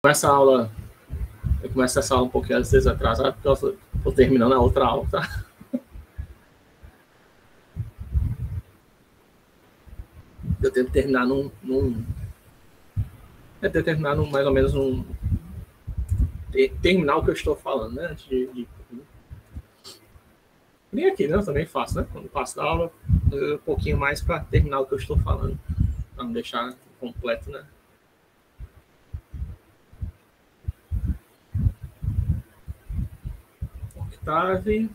Essa aula, eu começo essa aula um pouquinho às vezes atrasado, porque eu estou terminando a outra aula, tá? Eu tenho que terminar eu tenho que terminar mais ou menos terminar o que eu estou falando, né? Antes nem aqui, né? Eu também faço, né? Quando passo da aula, um pouquinho mais para terminar o que eu estou falando, para não deixar completo, né? Octave.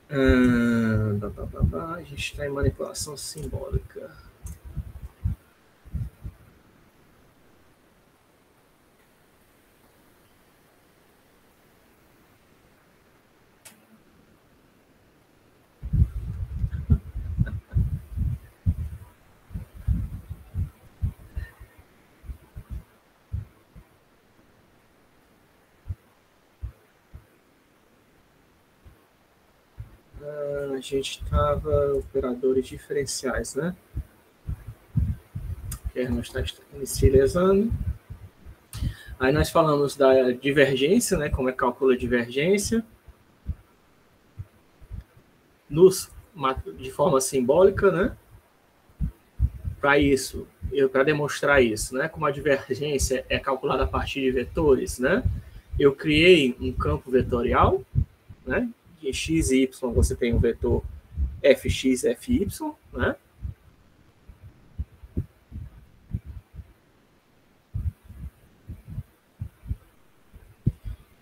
A gente está em manipulação simbólica. A gente estava operadores diferenciais, né? Que a gente está inicializando. Aí nós falamos da divergência, né? Como é que calcula a divergência. De forma simbólica, né? Para demonstrar isso, né? Como a divergência é calculada a partir de vetores, né? Eu criei um campo vetorial, né? Em x e y você tem um vetor fx, fy, né?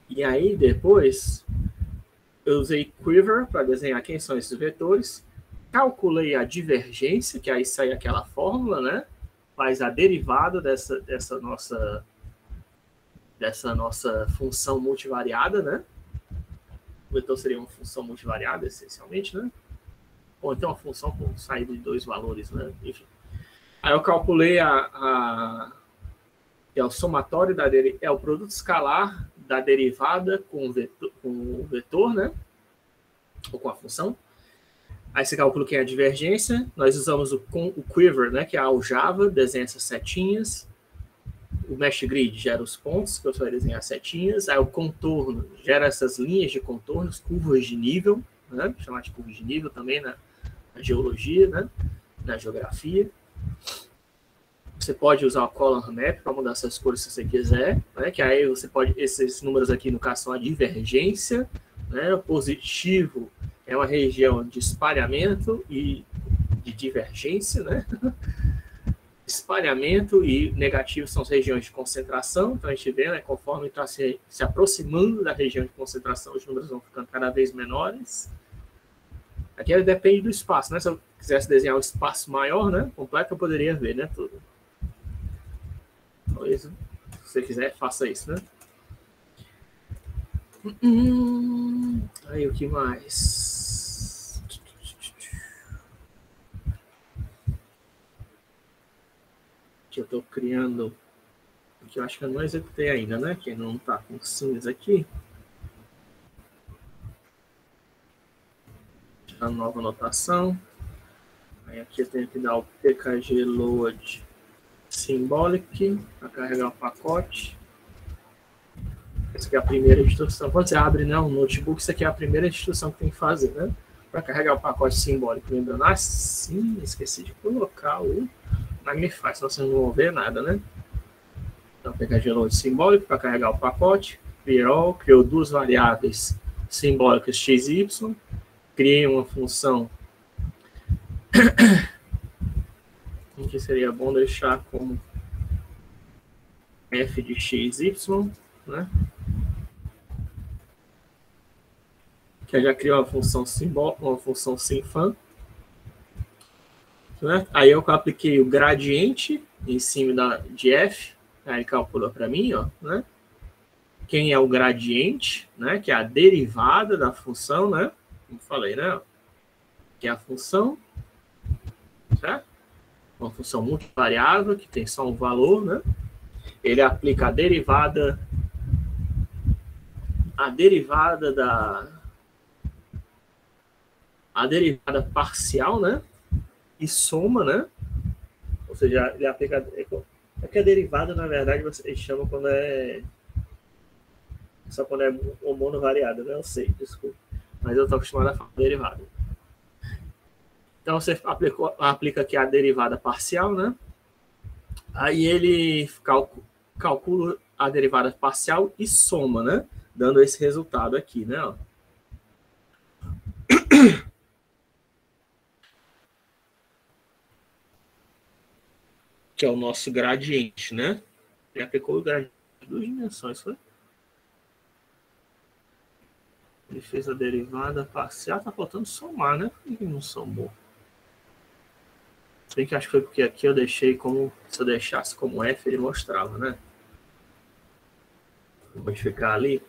E aí depois eu usei Quiver para desenhar quem são esses vetores, calculei a divergência, que aí sai aquela fórmula, né? Faz a derivada dessa nossa função multivariada, né? O vetor seria uma função multivariada, essencialmente, né? Ou então uma função com saída de dois valores, né? Enfim. Aí eu calculei é o somatório é o produto escalar da derivada com o vetor, né? Ou com a função. Aí você calcula que é a divergência. Nós usamos o Quiver, né? Que é a aljava, desenha essas setinhas. O Mesh Grid gera os pontos, que eu só vai desenhar setinhas. Aí o contorno gera essas linhas de contornos, curvas de nível, né? Chamar de curvas de nível também na geologia, né? Na geografia. Você pode usar o Column Map para mudar essas cores se você quiser, né? Que aí você pode, esses números aqui no caso são a divergência, né? O positivo é uma região de espalhamento e de divergência, né? Espalhamento e negativo são as regiões de concentração. Então a gente vê, né? Conforme está se aproximando da região de concentração, os números vão ficando cada vez menores. Aqui depende do espaço, né? Se eu quisesse desenhar um espaço maior, né? Completo, eu poderia ver, né? Tudo. Talvez, se você quiser, faça isso, né? Aí, o que mais? Que eu estou criando, que eu acho que eu não executei ainda, né? Que não está com cinza aqui. A nova anotação. Aí aqui eu tenho que dar o pkg load symbolic para carregar o pacote. Essa aqui é a primeira instrução. Quando você abre, né, um notebook, isso aqui é a primeira instrução que tem que fazer, né? Para carregar o pacote simbólico. Lembrando, sim, esqueci de colocar o Magnify, senão vocês não vão ver nada, né? Então, pkg load simbólico para carregar o pacote. Criou duas variáveis simbólicas x e y. Criei uma função que seria bom deixar como f de x, y, né? Que já criou uma função uma função sinfan, né? Aí eu apliquei o gradiente em cima de f, aí calculou para mim, ó, né? Quem é o gradiente, né? Que é a derivada da função, né? Como falei, né? Que é a função, certo? Uma função multivariável que tem só um valor, né? Ele aplica a derivada parcial, né? E soma, né? Ou seja, ele aplica É que a derivada, na verdade, vocês chamam quando é... Só quando é monovariada, né? Eu sei, desculpa. Mas eu estou acostumado a falar derivada. Então, você aplica aqui a derivada parcial, né? Aí ele calcula a derivada parcial e soma, né? Dando esse resultado aqui, né? Ó. Que é o nosso gradiente, né? Ele aplicou o gradiente de 2 dimensões, foi? Ele fez a derivada parcial, tá faltando somar, né? Por que não somou? Se bem que acho que foi porque aqui eu deixei como... Se eu deixasse como F, ele mostrava, né? Vou modificar ali.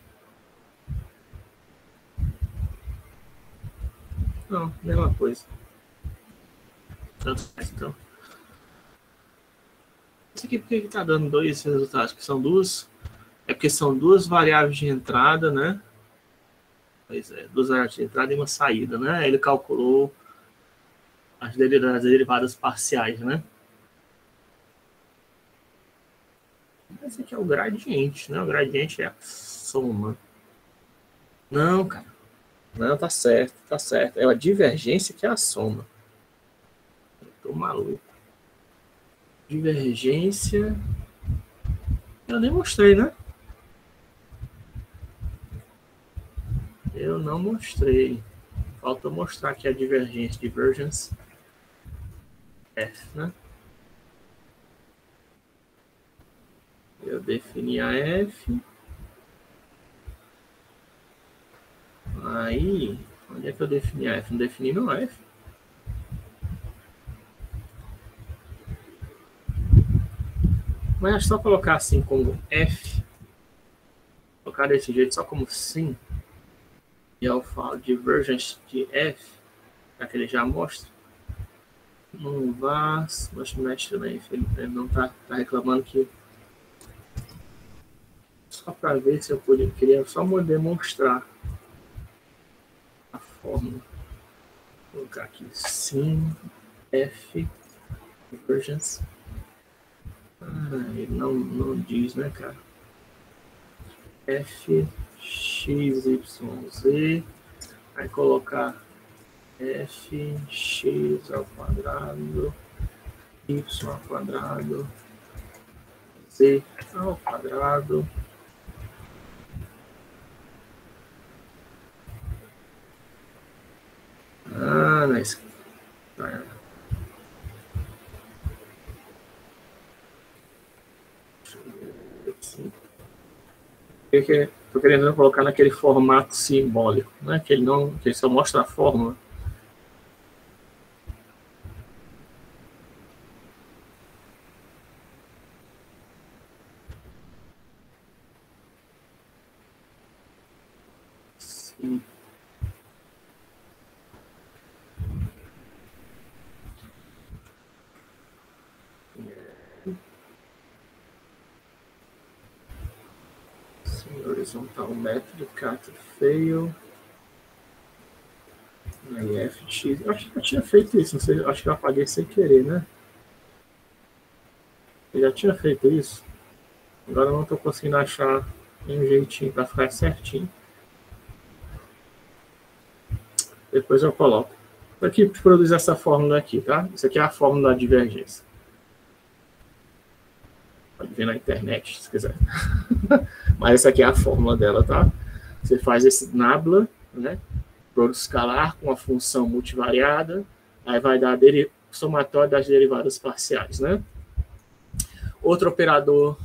Não, mesma coisa. Tanto faz, então. Isso aqui porque está dando 2 resultados, que são duas... É porque são 2 variáveis de entrada, né? Pois é, 2 variáveis de entrada e uma saída, né? Ele calculou as derivadas parciais, né? Esse aqui é o gradiente, né? O gradiente é a soma. Não, cara. Não, tá certo, tá certo. É a divergência que é a soma. Eu tô maluco. Divergência... Eu nem mostrei, né? Eu não mostrei. Falta mostrar aqui a divergência, divergence F, né? Eu defini a F. Aí, onde é que eu defini a F? Não defini não a F. Mas é só colocar assim como F. Colocar desse jeito só como sim. E eu falo divergence de F, para que ele já mostra. Não vá, mas mexe também. Ele não tá reclamando que... Só para ver se eu queria só demonstrar a fórmula. Vou colocar aqui sim, F, divergence. Ele não diz, né, cara? F, X, Y, Z. Aí colocar F, X ao quadrado, Y ao quadrado, Z ao quadrado. Nice. Estou querendo colocar naquele formato simbólico, né? Que ele só mostra a fórmula. Sim. Horizontal método, cat fail. Aí FX. Eu acho que eu tinha feito isso, não sei, acho que eu apaguei sem querer, né? Eu já tinha feito isso. Agora eu não estou conseguindo achar um jeitinho para ficar certinho. Depois eu coloco. Aqui produz essa fórmula aqui, tá? Isso aqui é a fórmula da divergência. Pode ver na internet, se quiser. Mas essa aqui é a fórmula dela, tá? Você faz esse nabla, né? Produto escalar com a função multivariada, aí vai dar somatório das derivadas parciais, né? O outro operador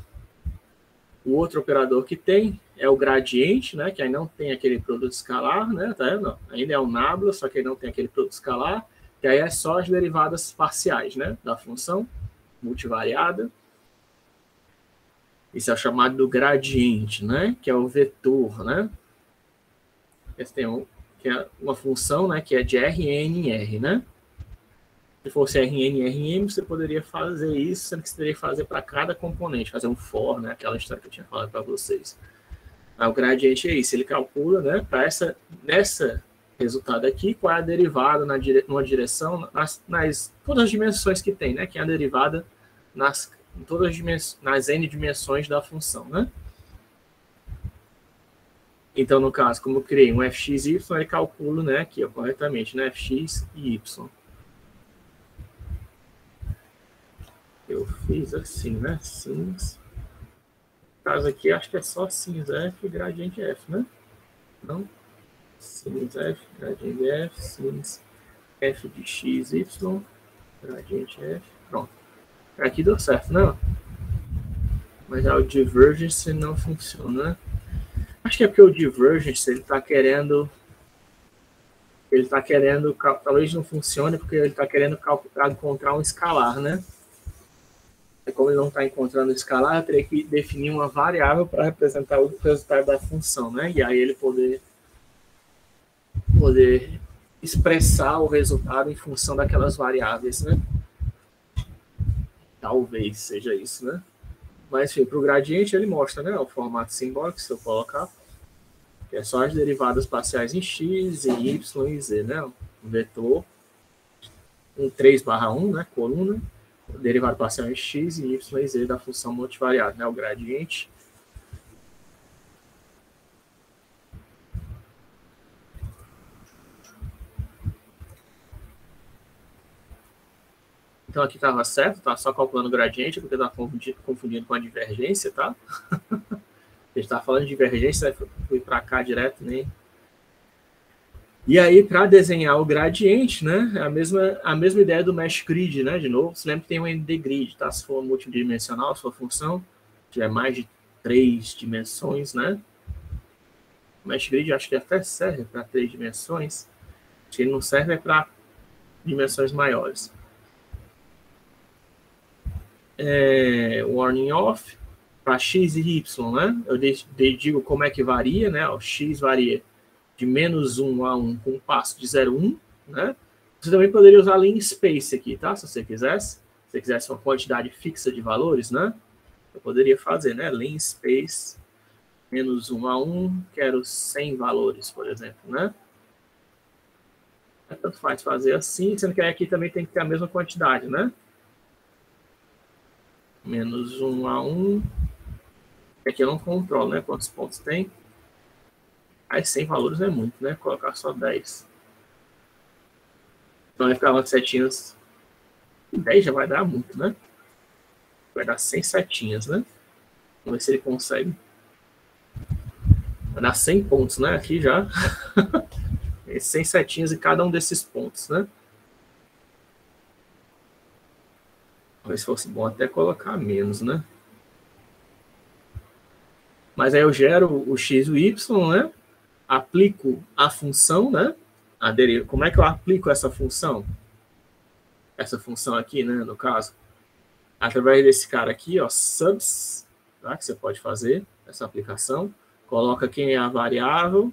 que tem é o gradiente, né? Que aí não tem aquele produto escalar, né? Tá vendo? Ainda é o nabla, só que aí não tem aquele produto escalar, que aí é só as derivadas parciais, né? Da função multivariada. Isso é o chamado do gradiente, né? Que é o vetor, né? Esse tem que é uma função, né? Que é de Rn em R, né? Se fosse Rn em Rm, você poderia fazer isso, sendo que você teria que fazer para cada componente, fazer um for, né? Aquela história que eu tinha falado para vocês. O gradiente é isso, ele calcula, né? Para nessa resultado aqui, qual é a derivada numa direção, nas todas as dimensões que tem, né? Que é a derivada em todas nas n dimensões da função, né? Então, no caso, como eu criei um fx e y, eu calculo, né, aqui, ó, corretamente, né, fx e y. Eu fiz assim, né, sins. No caso aqui, acho que é só sins f e gradiente f, né? Então, sins f, gradiente f, sins f de x, y, gradiente f, pronto. Aqui deu certo, né? Mas o divergence não funciona, né? Acho que é porque o divergence, ele está querendo, talvez não funcione, porque ele está querendo encontrar um escalar, né? E como ele não está encontrando escalar, eu teria que definir uma variável para representar o resultado da função, né? E aí ele poder expressar o resultado em função daquelas variáveis, né? Talvez seja isso, né? Mas, enfim, para o gradiente ele mostra, né? O formato simbólico, se eu colocar, que é só as derivadas parciais em x, em y e z, né? Um vetor, um 3/1, né? Coluna, derivada parcial em x e y e z da função multivariada, né? O gradiente. Então aqui estava certo, tá só calculando o gradiente, porque estava confundindo com a divergência, tá? A gente estava falando de divergência, fui para cá direto, né? E aí, para desenhar o gradiente, né? É a mesma ideia do mesh grid, né? De novo, você lembra que tem um ND grid, tá? Se for multidimensional, se for função, tiver mais de 3 dimensões, né? O mesh grid acho que até serve para 3 dimensões. Se ele não serve, é para dimensões maiores. Warning off para x e y, né? Eu digo como é que varia, né? O x varia de -1 a 1 com um passo de 0 a 1, né? Você também poderia usar lean space aqui, tá? Se você quisesse. Se você quisesse uma quantidade fixa de valores, né? Eu poderia fazer, né? Lean space -1 a 1, quero 100 valores, por exemplo, né? Tanto faz fazer assim, sendo que aqui também tem que ter a mesma quantidade, né? -1 a 1. Aqui eu não controlo, né? Quantos pontos tem. Aí 100 valores é muito, né? Colocar só 10. Então vai ficar umas setinhas. 10 já vai dar muito, né? Vai dar 100 setinhas, né? Vamos ver se ele consegue. Vai dar 100 pontos, né? Aqui já. 100 setinhas em cada um desses pontos, né? Talvez fosse bom até colocar menos, né? Mas aí eu gero o x e o y, né? Aplico a função, né? Como é que eu aplico essa função? Essa função aqui, né? No caso, através desse cara aqui, ó, subs, tá? Que você pode fazer essa aplicação. Coloca quem é a variável,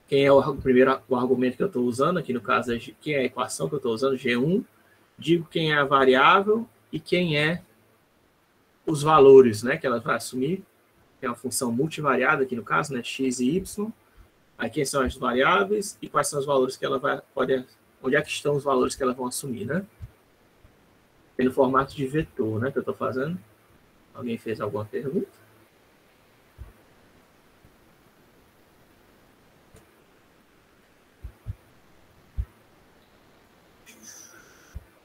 quem é o argumento que eu estou usando, aqui no caso, quem é a equação que eu estou usando, G1. Digo quem é a variável e quem é os valores, né? Que ela vai assumir. É uma função multivariada aqui no caso, né? X e Y. Aí quem são as variáveis e quais são os valores que ela vai... onde é que estão os valores que ela vai assumir, né? Pelo formato de vetor, né? Que eu estou fazendo. Alguém fez alguma pergunta?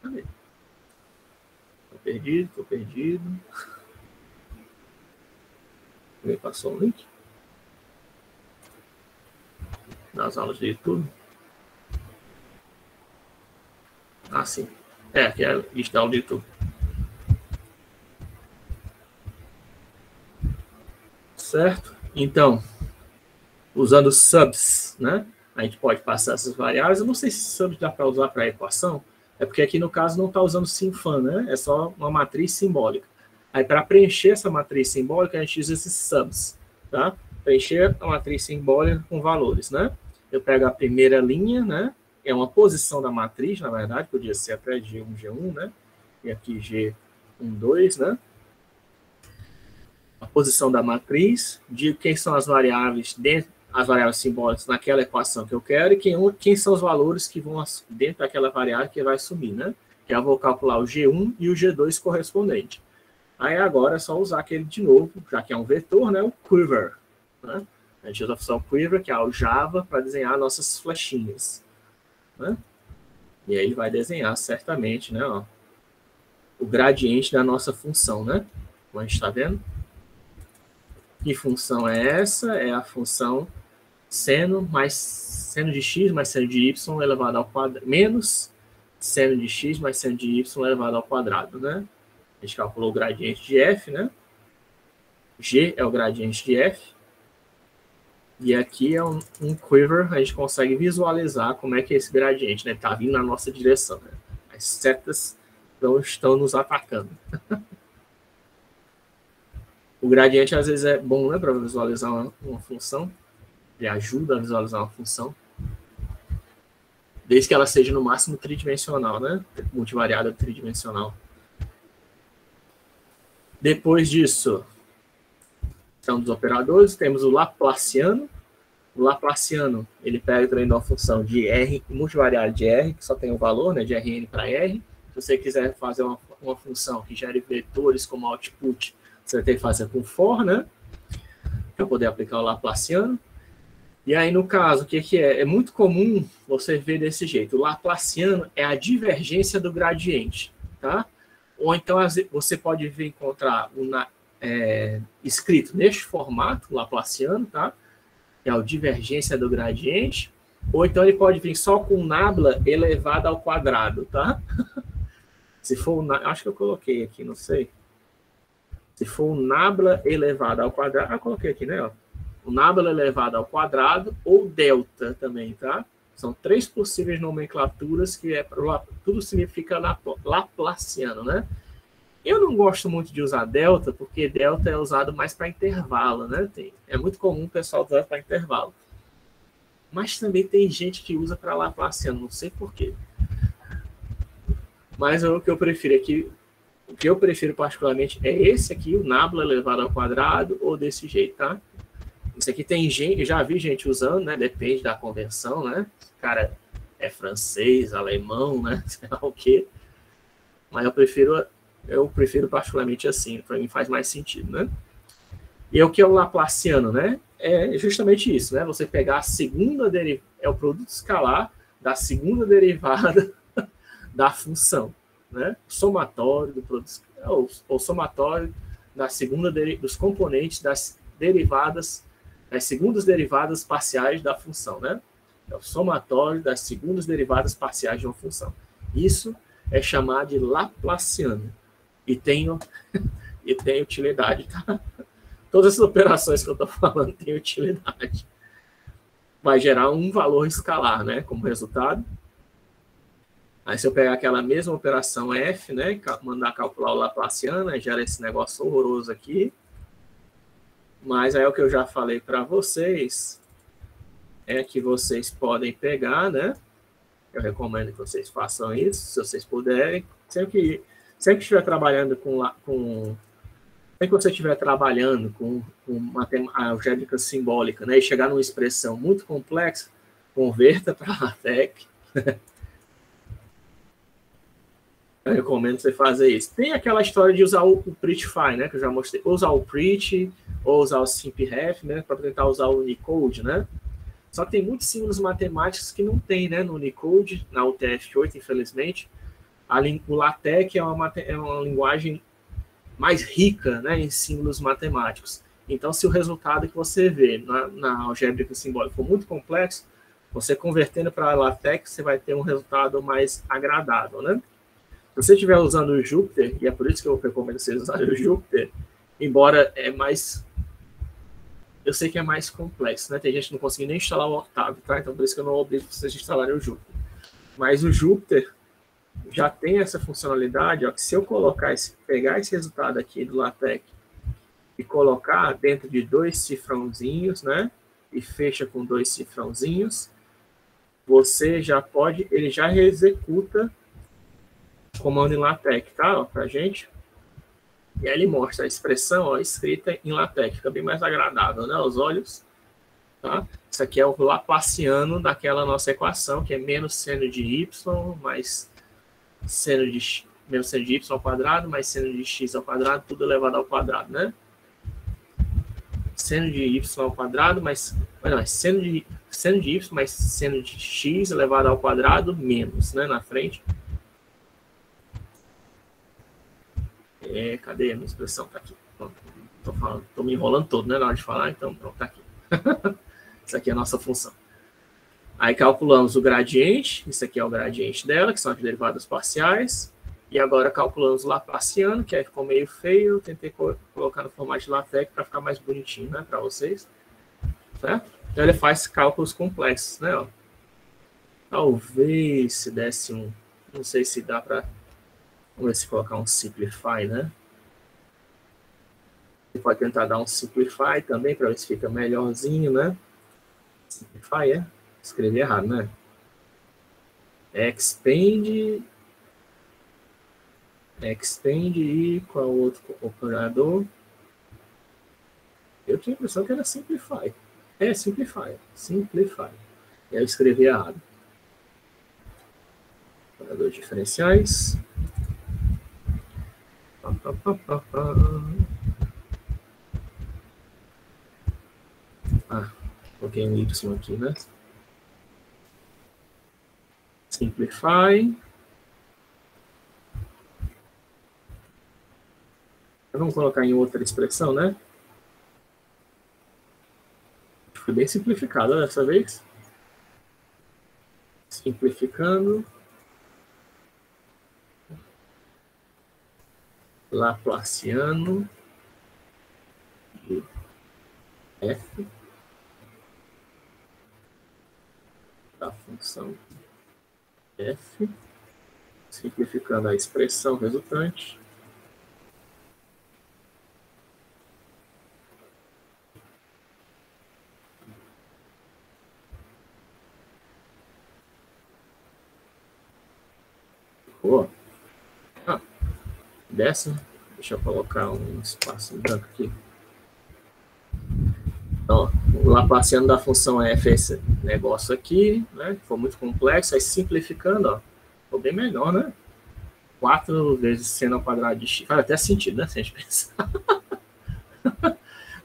Cadê? Tô perdido. Alguém passou o link? Nas aulas do YouTube. Ah, sim. Aqui é a lista da aula do YouTube. Certo? Então, usando subs, né? A gente pode passar essas variáveis. Eu não sei se subs dá para usar para a equação. É porque aqui, no caso, não está usando sinfan, né? É só uma matriz simbólica. Aí, para preencher essa matriz simbólica, a gente usa esses subs, tá? Preencher a matriz simbólica com valores, né? Eu pego a primeira linha, né? É uma posição da matriz, na verdade, podia ser até G1, G1, né? E aqui G1, 2, né? A posição da matriz, digo quem são as variáveis as variáveis simbólicas naquela equação que eu quero e quem são os valores que vão dentro daquela variável que vai assumir, né? que eu vou calcular o G1 e o G2 correspondente. Aí agora é só usar aquele de novo, já que é um vetor, né, o quiver. Né? A gente usa a função quiver, que é o Java, para desenhar nossas flechinhas. Né? E aí ele vai desenhar certamente, né, ó, o gradiente da nossa função, né? Como a gente está vendo. Que função é essa? É a função seno de x mais seno de y elevado ao quadrado, menos seno de x mais seno de y elevado ao quadrado, né? A gente calculou o gradiente de f, né? G é o gradiente de f. E aqui é um quiver, a gente consegue visualizar como é que é esse gradiente, né? Está vindo na nossa direção, né? As setas estão nos atacando. O gradiente, às vezes, é bom, né, para visualizar uma função. Ele ajuda a visualizar uma função. Desde que ela seja, no máximo, tridimensional, né? Multivariada tridimensional. Depois disso, então, dos operadores, temos o Laplaciano. O Laplaciano, ele pega também uma função de R, multivariada de R, que só tem o valor, né, de Rn para R. Se você quiser fazer uma função que gere vetores como output, você vai ter que fazer com for, né? Para poder aplicar o Laplaciano. E aí, no caso, o que é? É muito comum você ver desse jeito. O Laplaciano é a divergência do gradiente, tá? Ou então você pode encontrar escrito neste formato, Laplaciano, tá? É a divergência do gradiente. Ou então ele pode vir só com nabla elevada ao quadrado, tá? Se for, acho que eu coloquei aqui, não sei. Se for o nabla elevado ao quadrado, eu coloquei aqui, né? Ó, o nabla elevado ao quadrado ou delta também, tá? São 3 possíveis nomenclaturas que tudo significa Laplaciano, né? Eu não gosto muito de usar delta, porque delta é usado mais para intervalo, né? É muito comum o pessoal usar para intervalo. Mas também tem gente que usa para Laplaciano, não sei porquê. Mas o que eu prefiro aqui, o que eu prefiro particularmente é esse aqui, o nabla elevado ao quadrado, ou desse jeito, tá? Isso aqui tem gente, eu já vi gente usando, né? Depende da conversão, né? O cara é francês, alemão, né? Sei lá o quê. Mas eu prefiro particularmente assim, para mim faz mais sentido, né? E o que é o Laplaciano, né? É justamente isso, né? Você pegar a segunda derivada, é o produto escalar da segunda derivada da função, né? Somatório do produto, ou somatório da segunda dos componentes das derivadas, das segundas derivadas parciais da função, né? É o somatório das segundas derivadas parciais de uma função. Isso é chamado de Laplaciano. E tem utilidade, tá? Todas essas operações que eu estou falando têm utilidade. Vai gerar um valor escalar, né? Como resultado. Aí se eu pegar aquela mesma operação F, né? Mandar calcular o Laplaciano, aí gera esse negócio horroroso aqui. Mas aí o que eu já falei para vocês é que vocês podem pegar, né? Eu recomendo que vocês façam isso, se vocês puderem. Sempre que estiver trabalhando sempre que você estiver trabalhando com algébrica simbólica, né, e chegar numa expressão muito complexa, converta para LaTeX. Eu recomendo você fazer isso. Tem aquela história de usar o Prettify, né, que eu já mostrei. Usar o Pretty, ou usar o SimpRef, né, para tentar usar o Unicode, né. Só que tem muitos símbolos matemáticos que não tem, né, no Unicode, na UTF-8, infelizmente. O LaTeX é uma linguagem mais rica, né, em símbolos matemáticos. Então, se o resultado que você vê na algébrica simbólica for muito complexo, você convertendo para LaTeX, você vai ter um resultado mais agradável, né? Se você estiver usando o Jupyter, e é por isso que eu recomendo vocês usarem o Jupyter, embora eu sei que é mais complexo, né? Tem gente que não consegue nem instalar o Octave, tá? Então, por isso que eu não obrigo vocês a instalarem o Jupyter. Mas o Jupyter já tem essa funcionalidade, ó, que se eu pegar esse resultado aqui do LaTeX e colocar dentro de 2 cifrãozinhos, né? E fecha com 2 cifrãozinhos, ele já executa o comando em LaTeX, tá? Ó, pra gente. E aí ele mostra a expressão, ó, escrita em LaTeX, fica bem mais agradável, né? Aos olhos, tá? Isso aqui é o Laplaciano daquela nossa equação, que é menos seno de y mais seno de menos seno de y ao quadrado, mais seno de x ao quadrado, tudo elevado ao quadrado, né? Seno de y ao quadrado, mais... Não, é seno de y mais seno de x elevado ao quadrado, menos, né? Na frente. Cadê a minha expressão? Tá aqui. Tô me enrolando todo, né? Na hora de falar, então pronto, tá aqui. Isso aqui é a nossa função. Aí calculamos o gradiente, isso aqui é o gradiente dela, que são as derivadas parciais. E agora calculamos o laplaciano, que aí ficou meio feio. Eu tentei colocar no formato de LaTeX para ficar mais bonitinho, né, para vocês. Certo? Então ele faz cálculos complexos, né? Ó. Talvez se desse um... Não sei se dá para... Vamos ver se colocar um simplify, né? Você pode tentar dar um simplify também, para ver se fica melhorzinho, né? Simplify, Escrevi errado, né? Expand e qual outro operador? Eu tinha a impressão que era simplify. Simplify. Eu escrevi errado. Operador diferenciais. Coloquei um Y aqui, né? Simplify. Vamos colocar em outra expressão, né? Foi bem simplificado dessa vez. Simplificando. Laplaciano de f da função f, simplificando a expressão resultante. Décimo. Deixa eu colocar um espaço branco aqui. Então, o laplaciano da função f é esse negócio aqui, né? Foi muito complexo, aí simplificando, ó, ficou bem melhor, né? 4 vezes seno ao quadrado de x. Faz até sentido, né? Se a gente pensar.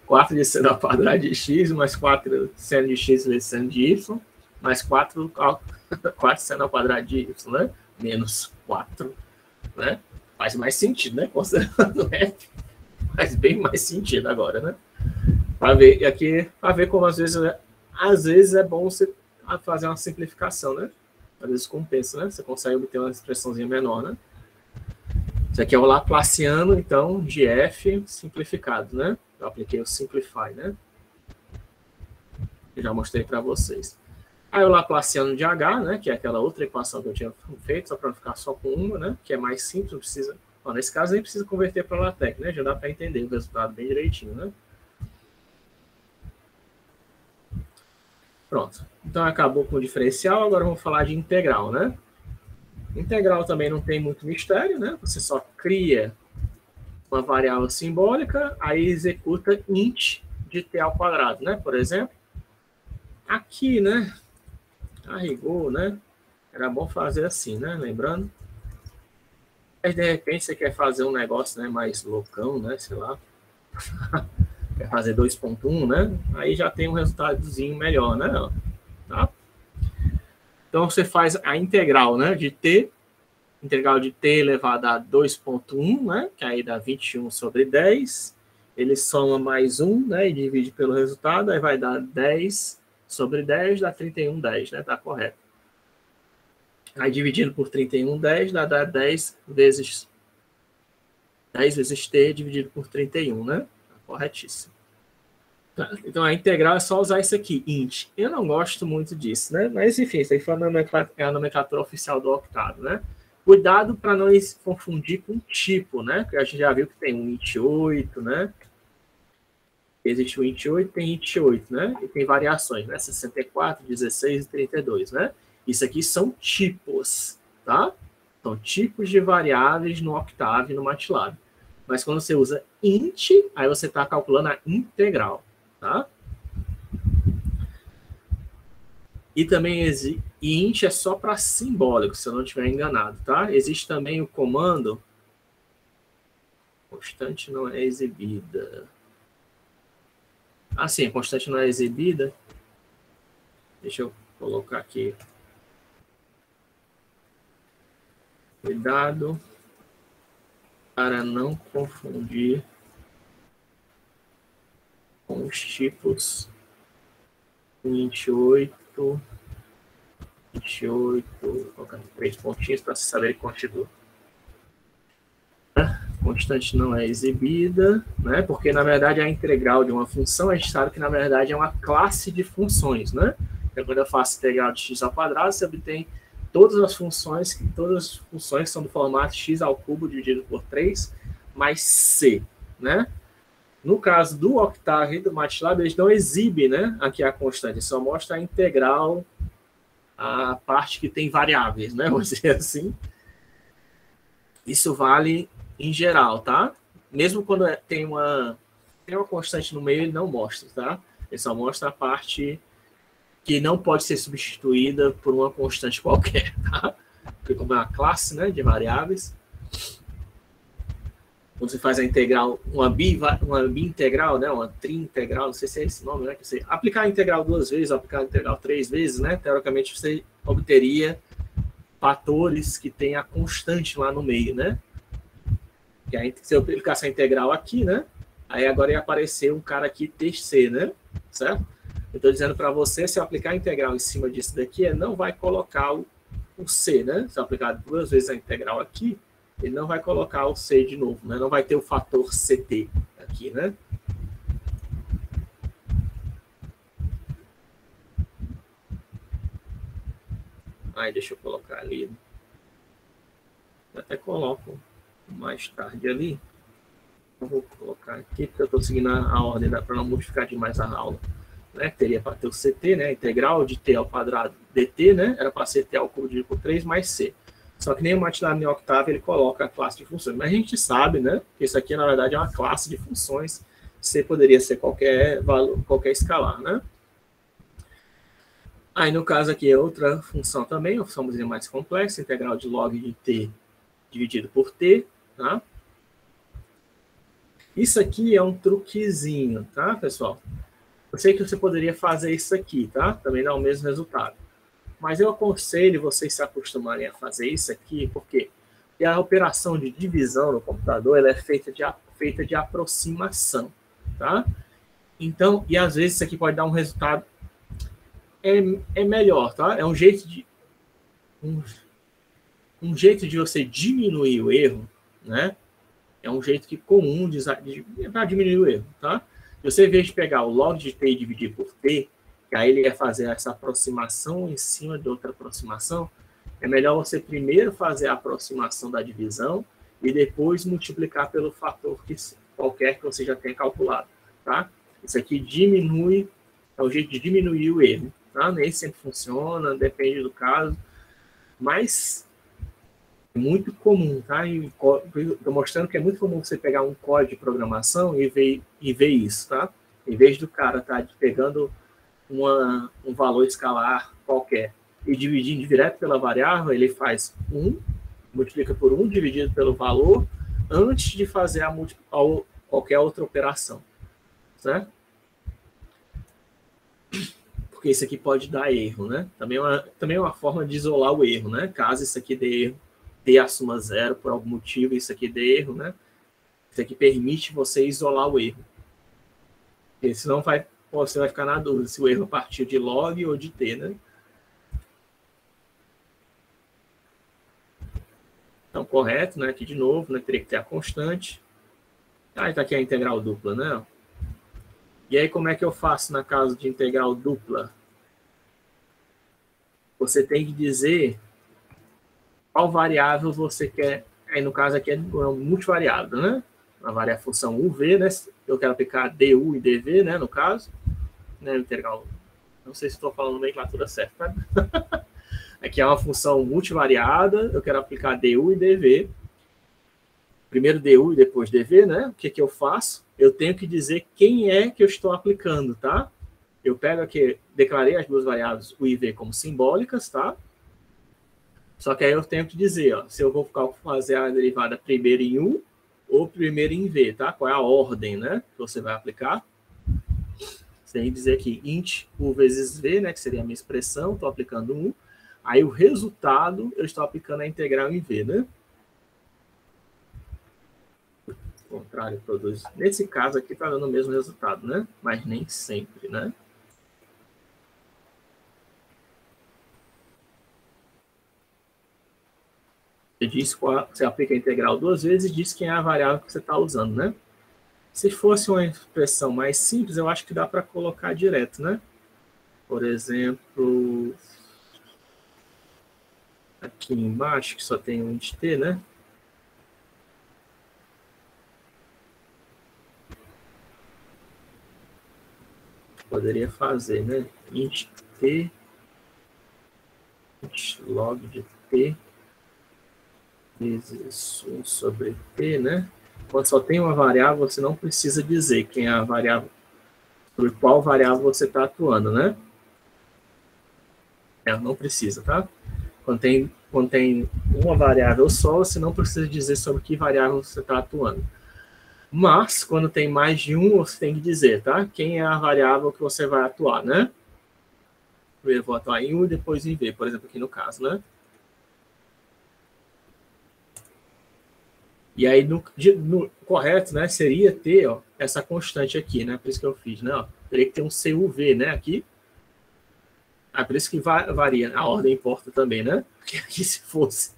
4 de seno ao quadrado de x, mais 4 seno de x vezes seno de y, mais 4 seno ao quadrado de y, né? Menos 4, né? Faz mais sentido, né? Considerando f, faz bem mais sentido agora, né? Para ver aqui, para ver como às vezes é bom você fazer uma simplificação, né? Às vezes compensa, né? Você consegue obter uma expressãozinha menor, né? Isso aqui é o laplaciano, então, de f simplificado, né? Eu apliquei o simplify, né? Eu já mostrei para vocês. Aí o laplaciano de h, né? Que é aquela outra equação que eu tinha feito, só para não ficar só com uma, né? Que é mais simples, não precisa... Bom, nesse caso nem precisa converter para LaTeX, né? Já dá para entender o resultado bem direitinho, né? Pronto. Então acabou com o diferencial, agora vamos falar de integral, né? Integral também não tem muito mistério, né? Você só cria uma variável simbólica, aí executa int de t ao quadrado, né? Por exemplo, aqui, né? A rigor, né? Era bom fazer assim, né? Lembrando. Mas de repente você quer fazer um negócio, né, mais loucão, né? Sei lá. Quer fazer 2.1, né? Aí já tem um resultadozinho melhor, né? Tá? Então você faz a integral, né? De t, integral de t elevado a 2.1, né? Que aí dá 21 sobre 10. Ele soma mais 1, né? E divide pelo resultado, aí vai dar 10 sobre 10, dá 31/10, né? Tá correto. Aí dividido por 31/10 dá 10 vezes t dividido por 31, né? Tá corretíssimo. Tá. Então a integral é só usar isso aqui, int. Eu não gosto muito disso, né? Mas enfim, isso aí foi a nomenclatura oficial do octado, né? Cuidado para não se confundir com tipo, né? Porque a gente já viu que tem um int 8, né? Existe o int 8, tem int 8, né? E tem variações, né? 64, 16 e 32, né? Isso aqui são tipos, tá? São tipos de variáveis no Octave e no MATLAB. Mas quando você usa int, aí você está calculando a integral, tá? E também e int é só para simbólico, se eu não estiver enganado, tá? Existe também o comando constante não é exibida. Ah, sim, a constante não é exibida. Deixa eu colocar aqui. Cuidado para não confundir com os tipos 28, colocando 3 pontinhos para você saber que constitui. Constante não é exibida, né? Porque na verdade a integral de uma função, a gente sabe que na verdade é uma classe de funções, né? Então, quando eu faço integral de x ao quadrado, você obtém todas as funções são do formato x ao cubo dividido por 3 mais c, né? No caso do Octave e do MATLAB, eles não exibem, né, aqui a constante, só mostra a integral, a parte que tem variáveis, né, vamos dizer assim. Isso vale em geral, tá? Mesmo quando tem uma constante no meio, ele não mostra, tá? Ele só mostra a parte que não pode ser substituída por uma constante qualquer, tá? Porque como é uma classe, né, de variáveis, quando você faz a integral, uma bi-integral, né, uma tri-integral, não sei se é esse nome, né, que você aplicar a integral 2 vezes, aplicar a integral 3 vezes, né, teoricamente você obteria fatores que tem a constante lá no meio, né? E aí, se eu aplicar essa integral aqui, né, aí agora ia aparecer um cara aqui TC, né, certo? Eu estou dizendo para você, se eu aplicar a integral em cima disso daqui, não vai colocar o C, né? Se eu aplicar 2 vezes a integral aqui, ele não vai colocar o C de novo, né? Não vai ter o fator CT aqui, né? Aí, deixa eu colocar ali. Eu até coloco mais tarde ali. Eu vou colocar aqui, porque eu estou seguindo a ordem para não modificar demais a aula. Né? Teria para ter o CT, né? Integral de t ao quadrado dt, né? Era para ser t ao cubo dividido por 3 mais c. Só que nem o MATLAB nem o Octave, ele coloca a classe de funções. Mas a gente sabe, né, que isso aqui, na verdade, é uma classe de funções. C poderia ser qualquer valor, qualquer escalar, né? Aí, no caso aqui, é outra função também, uma função mais complexa, integral de log de t dividido por t, tá? Isso aqui é um truquezinho, tá, pessoal? Eu sei que você poderia fazer isso aqui, tá? Também dá o mesmo resultado. Mas eu aconselho vocês se acostumarem a fazer isso aqui, porque a operação de divisão no computador ela é feita de aproximação, tá? Então, e às vezes isso aqui pode dar um resultado melhor, tá? É um jeito de você diminuir o erro, né? É um jeito comum para diminuir o erro, tá? Você, em vez de pegar o log de t e dividir por t, que aí ele ia fazer essa aproximação em cima de outra aproximação, é melhor você primeiro fazer a aproximação da divisão e depois multiplicar pelo fator qualquer que você já tenha calculado, tá? Isso aqui diminui, é o jeito de diminuir o erro, tá? Nem sempre funciona, depende do caso, mas é muito comum, tá? Estou mostrando que é muito comum você pegar um código de programação e ver isso, tá? Em vez do cara estar pegando um valor escalar qualquer e dividindo direto pela variável, ele faz 1, multiplica por 1 dividido pelo valor, antes de fazer qualquer outra operação, certo? Porque isso aqui pode dar erro, né? Também é uma forma de isolar o erro, né? Caso isso aqui dê erro, t assuma 0 por algum motivo, isso aqui dê erro, né? Isso aqui permite você isolar o erro. Porque senão você vai ficar na dúvida se o erro partiu de log ou de t, né? Então, correto, né? Aqui de novo, né? Teria que ter a constante. Aí tá aqui a integral dupla, né? E aí, como é que eu faço na caso de integral dupla? Você tem que dizer qual variável você quer. Aí, no caso aqui, é multivariável, né? A função UV, né? Eu quero aplicar DU e DV, né? No caso, né? Integral. Não sei se estou falando a nomenclatura certa, tá? Aqui é uma função multivariada, eu quero aplicar DU e DV. Primeiro DU e depois DV, né? O que eu faço? Eu tenho que dizer quem é que eu estou aplicando, tá? eu pego aqui, declarei as duas variáveis U e V como simbólicas, tá? Só que aí eu tenho que dizer, ó, se eu vou fazer a derivada primeiro em U ou primeiro em V, tá? Qual é a ordem, né, que você vai aplicar? Você tem que dizer aqui, int U vezes V, né, que seria a minha expressão, estou aplicando 1. Aí o resultado, eu estou aplicando a integral em V, né? O contrário produz. Nesse caso aqui está dando o mesmo resultado, né? Mas nem sempre, né? Você aplica a integral duas vezes e diz quem é a variável que você está usando, né? Se fosse uma expressão mais simples, eu acho que dá para colocar direto, né? Por exemplo, aqui embaixo, que só tem um int t, né? Poderia fazer, né? Int t, int log de t, vezes 1 sobre t, né? Quando só tem uma variável, você não precisa dizer quem é a variável, sobre qual variável você está atuando, né? Não precisa, tá? Quando tem uma variável só, você não precisa dizer sobre que variável você está atuando. Mas, quando tem mais de um, você tem que dizer, tá? Quem é a variável que você vai atuar, né? Primeiro eu vou atuar em U e depois em V, por exemplo, aqui no caso, né? E aí, no correto, né, seria ter, ó, essa constante aqui, né? Por isso que eu fiz, né? Ó, teria que ter um CUV, né, aqui. Por isso que varia. A ordem importa também, né? Porque aqui, se fosse...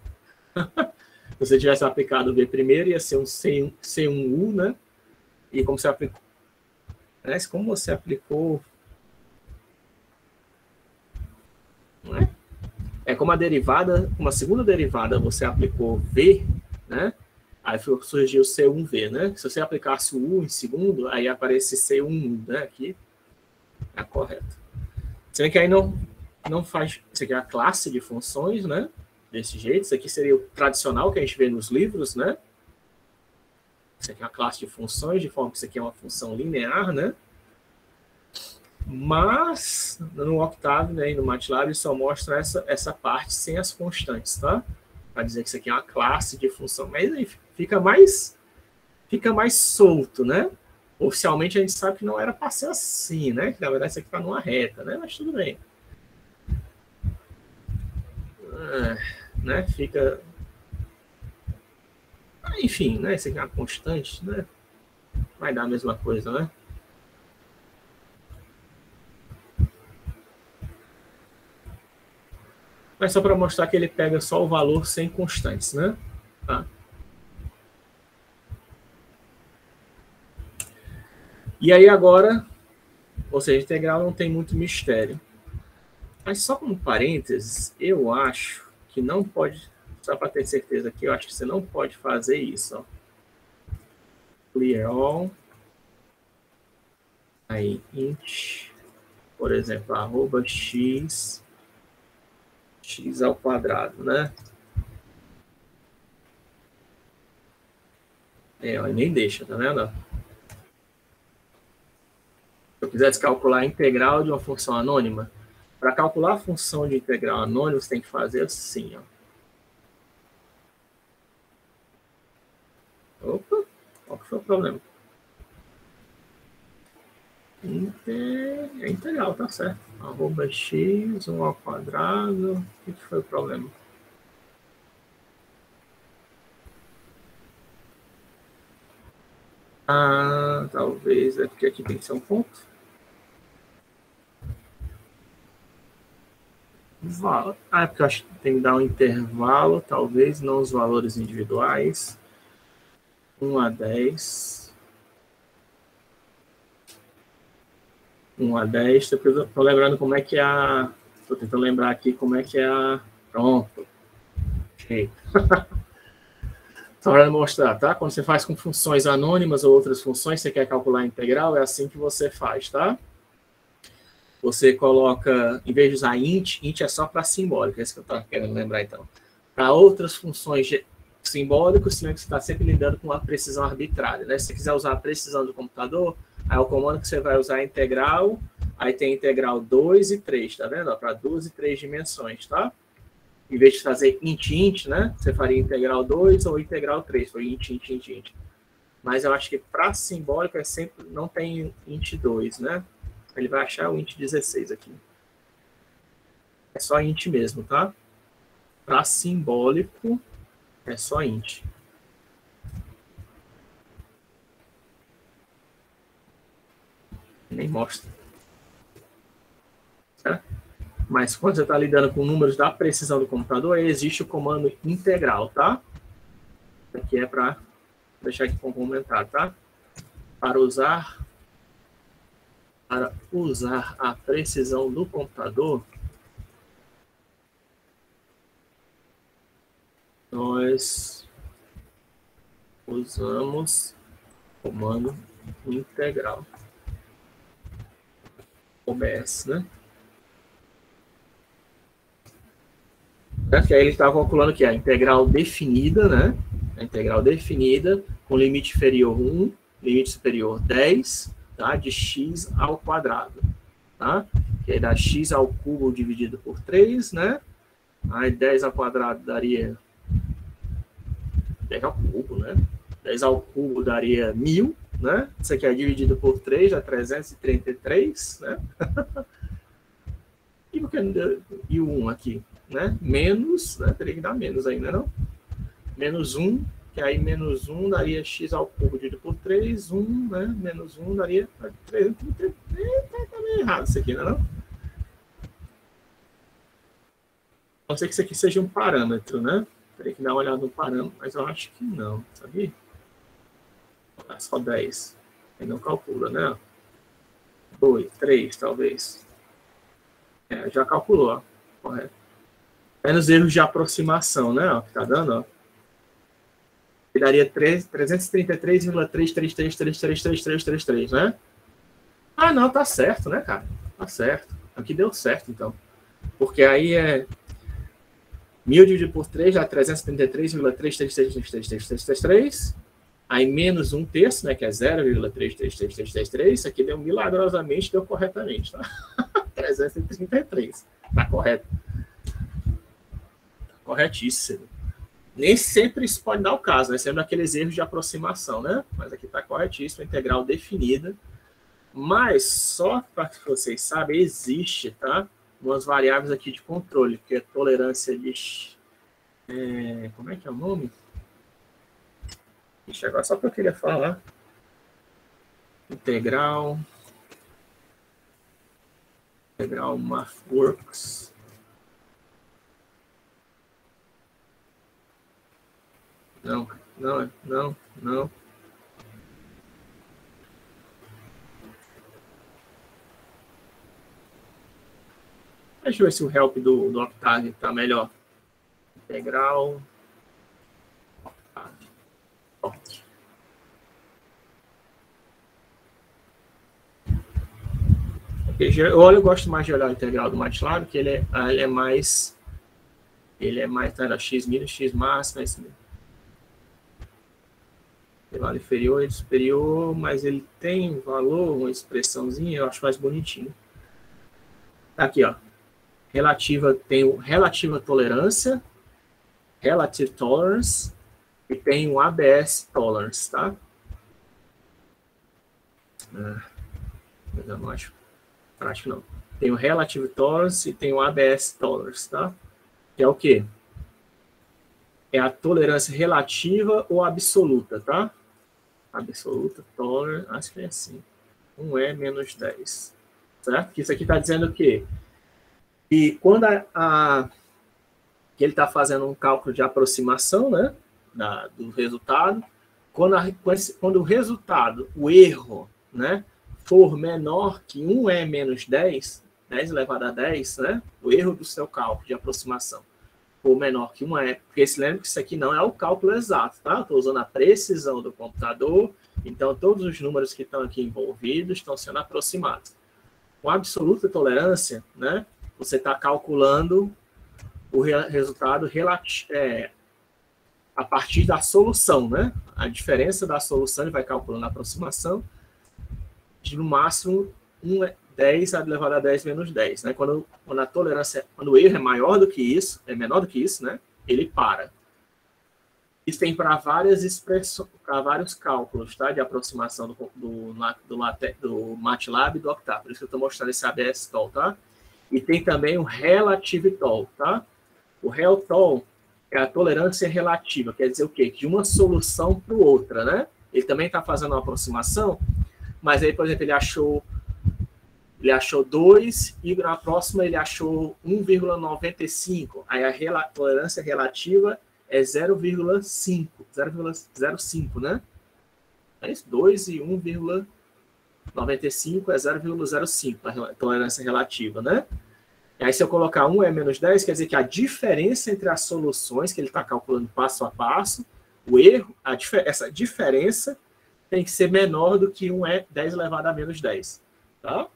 se você tivesse aplicado o V primeiro, ia ser um C1U, né? E como você aplicou... Parece como você aplicou... Não é? Como a derivada, uma segunda derivada, você aplicou V, né? Aí surgiu C1V, né? Se você aplicasse o U em segundo, aí aparece C1U, né? Aqui é correto. Sendo que aí não faz... Isso aqui é a classe de funções, né? Desse jeito. Isso aqui seria o tradicional que a gente vê nos livros, né? Isso aqui é uma classe de funções, de forma que isso aqui é uma função linear, né? Mas no Octave, né, e no MATLAB, só mostra essa parte sem as constantes, tá? Para dizer que isso aqui é uma classe de função. Mas aí fica mais solto, né? Oficialmente a gente sabe que não era para ser assim, né? Que na verdade isso aqui está numa reta, né? Mas tudo bem. Né? Fica... Enfim, né? Isso aqui é uma constante, né? Vai dar a mesma coisa, né? Mas só para mostrar que ele pega só o valor sem constantes, né? Tá. E aí agora, ou seja, integral não tem muito mistério. Mas só como parênteses, eu acho que não pode, só para ter certeza aqui, eu acho que você não pode fazer isso. Ó. Clear all. Aí, int, por exemplo, arroba x ao quadrado, né? Ó, nem deixa, tá vendo? Se eu quisesse calcular a integral de uma função anônima, para calcular a função de integral anônima, você tem que fazer assim, ó. Opa, qual que foi o problema? É integral, tá certo. Arroba x, 1 ao quadrado. O que foi o problema? Talvez é porque aqui tem que ser um ponto. É porque eu acho que tem que dar um intervalo, talvez, não os valores individuais. 1 a 10. 1 a 10. Estou lembrando como é que é a... Estou tentando lembrar aqui como é que é a... Pronto. Ok. Só para mostrar, tá? Quando você faz com funções anônimas ou outras funções, você quer calcular a integral, é assim que você faz, tá? Você coloca, em vez de usar int é só para simbólico, é isso que eu estava querendo lembrar, então. Para outras funções simbólicas, você está sempre lidando com a precisão arbitrária, né? Se você quiser usar a precisão do computador, aí o comando que você vai usar é integral, Aí tem integral 2 e 3, tá vendo? Para 2 e 3 dimensões, tá? Em vez de fazer int, né? Você faria integral 2 ou integral 3. Foi int. Mas eu acho que para simbólico é sempre, não tem int 2, né? Ele vai achar o int 16 aqui. É só int mesmo, tá? Para simbólico é só int. Nem mostra. Certo? Mas quando você está lidando com números da precisão do computador, existe o comando integral, tá? Aqui é para deixar aqui com comentário, tá? Para usar a precisão do computador, nós usamos o comando integral. OBS, né? Que aí ele está calculando que a integral definida, né? A integral definida com limite inferior 1, limite superior 10, tá? De x ao quadrado, tá? Que aí dá x ao cubo dividido por 3, né? Aí 10 ao quadrado daria 10 ao cubo, né? 10 ao cubo daria 1000, né? Isso aqui é dividido por 3, dá 333, né? E por que não deu? E o 1 aqui, né? Menos, né? Teria que dar menos ainda, não? Menos 1, que aí menos 1 daria x ao cubo dividido por 3, 1, né? Menos 1 daria 333. Tá meio errado isso aqui, não? Não sei que isso aqui seja um parâmetro, né? Teria que dar uma olhada no parâmetro, mas eu acho que não, sabia? Só 10. Aí não calcula, né? 2, 3, talvez. É, já calculou, ó. Correto. Menos erros de aproximação, né? Ó, que tá dando, ó. Ele daria 333,333333333, né? Ah, não, tá certo, né, cara? Tá certo. Aqui deu certo, então. Porque aí é 1000 dividido por 3 dá 333,3333333. Aí menos 1/3, né, que é 0,33333. Isso aqui deu milagrosamente, deu corretamente, tá? 333. Tá correto. Tá corretíssimo. Nem sempre isso pode dar o caso, né? Sendo aqueles erros de aproximação, né? Mas aqui tá corretíssimo, integral definida. Mas, só para que vocês saibam, existe, tá? Umas variáveis aqui de controle, que é tolerância de... como é que é o nome? Ixi, agora só que eu queria falar. Integral MathWorks. Não. Deixa eu ver se o help do Octave está melhor. Integral. Eu gosto mais de olhar o integral do MATLAB, que ele é mais tá, x mínimo, x máximo, esse mesmo. Lá inferior e superior, mas ele tem valor, uma expressãozinha, eu acho mais bonitinho. Aqui, ó. Tem o relativa tolerância, relative tolerance, e tem o ABS tolerance, tá? Mas eu não acho prático, não. Tem o relative tolerance e tem o ABS tolerance, tá? Que é o quê? É a tolerância relativa ou absoluta, tá? Absoluta, tolerance, acho que é assim. 1 é menos 10. Certo? Que isso aqui está dizendo o quê? E quando que ele está fazendo um cálculo de aproximação, né? Do resultado, quando o resultado, o erro, né? For menor que 1 é menos 10, 10 elevado a 10, né? O erro do seu cálculo de aproximação for menor que 1 é, porque se lembra que isso aqui não é o cálculo exato, tá? Estou usando a precisão do computador, então todos os números que estão aqui envolvidos estão sendo aproximados. Com absoluta tolerância, né? Você está calculando o resultado a partir da solução, né? A diferença da solução, ele vai calculando a aproximação de, no máximo, 10 elevado a 10 menos 10, né? Quando a tolerância, quando o erro é maior do que isso, é menor do que isso, né? Ele para. Isso tem para várias expressões, para vários cálculos, tá? De aproximação do MATLAB e do Octave. Por isso que eu estou mostrando esse ABS-TOL, tá? E tem também o Relative TOL, tá? O Rel-TOL é a tolerância relativa, quer dizer o quê? De uma solução para outra, né? Ele também está fazendo uma aproximação, mas aí, por exemplo, ele achou 2 e na próxima ele achou 1,95. Aí a tolerância relativa é 0,05, né? É isso? 2 e 1,95 é 0,05, a tolerância relativa, né? E aí, se eu colocar 1 é menos 10, quer dizer que a diferença entre as soluções que ele está calculando passo a passo, o erro, essa diferença tem que ser menor do que 1 é 10 elevado a menos 10. Tá?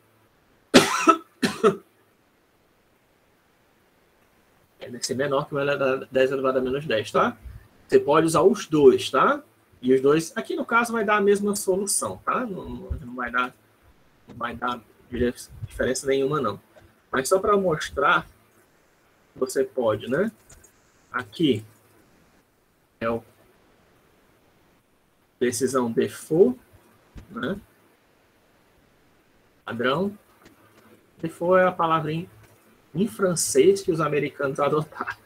Tem que ser menor que 1 elevado a 10 elevado a menos 10, tá? Você pode usar os dois, tá? E os dois, aqui no caso, vai dar a mesma solução, tá? Não vai dar diferença nenhuma, não. Mas só para mostrar, você pode, né? Aqui é o decisão default, né? Padrão. Default é a palavra em francês que os americanos adotaram.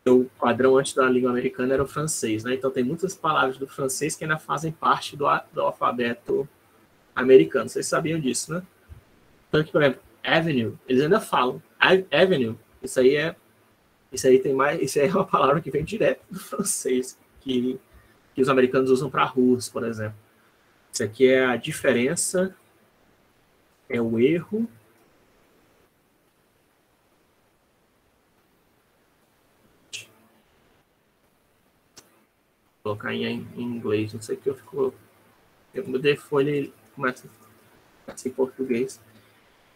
O padrão antes da língua americana era o francês, né? Então tem muitas palavras do francês que ainda fazem parte do alfabeto americano. Vocês sabiam disso, né? Então, por exemplo, avenue, eles ainda falam. Avenue, isso aí é uma palavra que vem direto do francês, que os americanos usam para ruas, por exemplo. Isso aqui é a diferença, é o erro. Vou colocar em inglês, não sei o que eu fico. O default ele começa em português.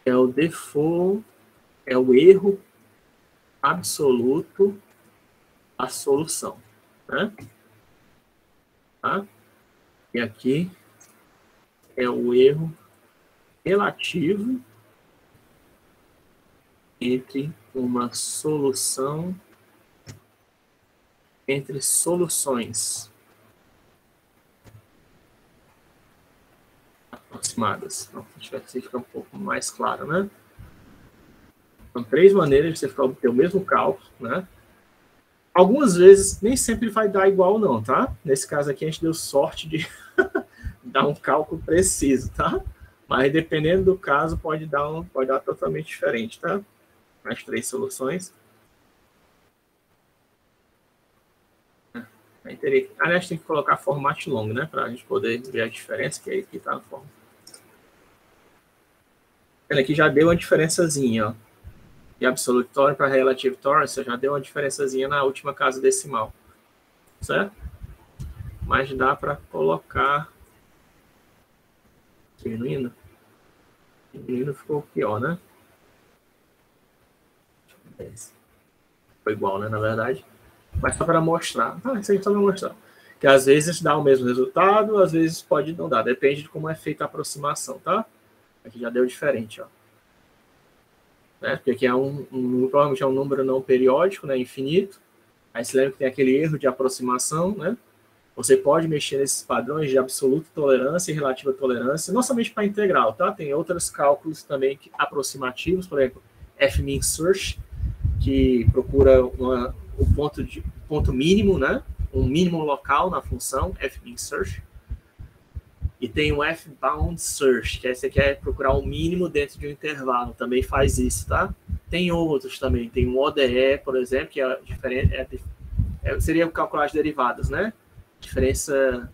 É o default, é o erro absoluto a solução, né? Tá? E aqui é o erro relativo entre uma solução, entre soluções aproximadas. Então, se assim fica um pouco mais claro, né? São 3 maneiras de você obter o mesmo cálculo, né? Algumas vezes, nem sempre vai dar igual, não, tá? Nesse caso aqui, a gente deu sorte de dar um cálculo preciso, tá? Mas, dependendo do caso, pode dar totalmente diferente, tá? As 3 soluções. Aliás, tem que colocar format long, né? Para a gente poder ver a diferença, que aí aqui está a forma. Aqui já deu uma diferençazinha, ó. De absolute torque para relative torque, já deu uma diferençazinha na última casa decimal, certo? Mas dá para colocar diminuindo ficou pior, né? Foi igual, né, na verdade. Mas só para mostrar. Isso aí só para mostrar. Que às vezes dá o mesmo resultado, às vezes pode não dar. Depende de como é feita a aproximação, tá? Aqui já deu diferente, ó. Né? Porque aqui é provavelmente é um número não periódico, né, infinito. Aí você lembra que tem aquele erro de aproximação, né? Você pode mexer nesses padrões de absoluta tolerância e relativa tolerância, não somente para integral, tá? Tem outros cálculos também aproximativos, por exemplo, F-min search, que procura o ponto mínimo, né? Um mínimo local na função F-min search. E tem o F-bound search, que você quer procurar o mínimo dentro de um intervalo, também faz isso, tá? Tem outros também, tem um ODE, por exemplo, que é diferente, seria calcular as derivadas, né? Diferença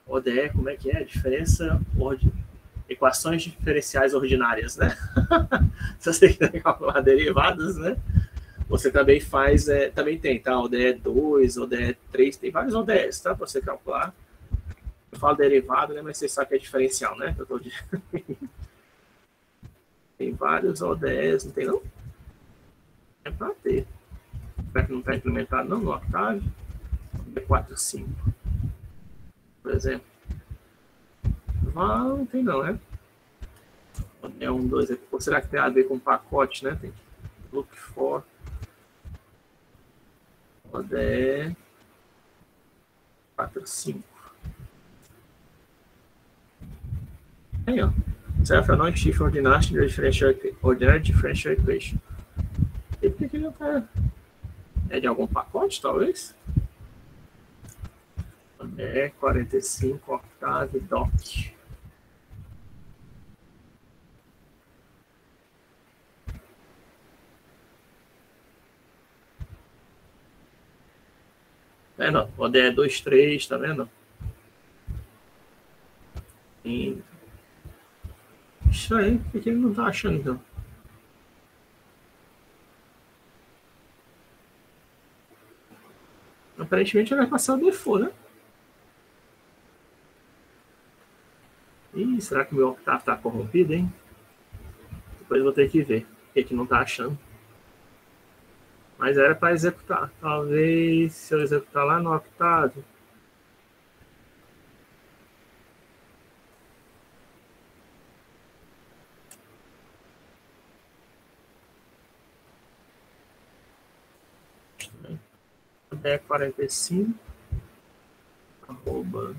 ODE, como é que é? Diferença equações diferenciais ordinárias, né? Se você quiser calcular derivadas, né? Você também faz, também tem, tá? ODE 2, ODE 3, tem vários ODEs, tá? Para você calcular. Eu falo derivado, né? Mas você sabe que é diferencial, né? Eu tô dizendo. Tem vários ODEs, não tem não? É para ter. Será que não está implementado não no Octave? B45, por exemplo. Não tem não, né? É 1, 2 aqui. Ou será que tem a ver com pacote, né? Tem que look for ODE 4, 5. Aí, ó. Self-annoying shift ordinary differential equation. E por que ele não tá... É de algum pacote, talvez? ODE 45, Octave, Doc. Tá vendo? ODE 2, 3, tá vendo? E... Isso aí, por que ele não tá achando, então? Aparentemente ele vai passar o default, né? Ih, será que o meu Octave tá corrompido, hein? Depois eu vou ter que ver o que não tá achando. Mas era para executar. Talvez se eu executar lá no Octave. ODE 45 arroba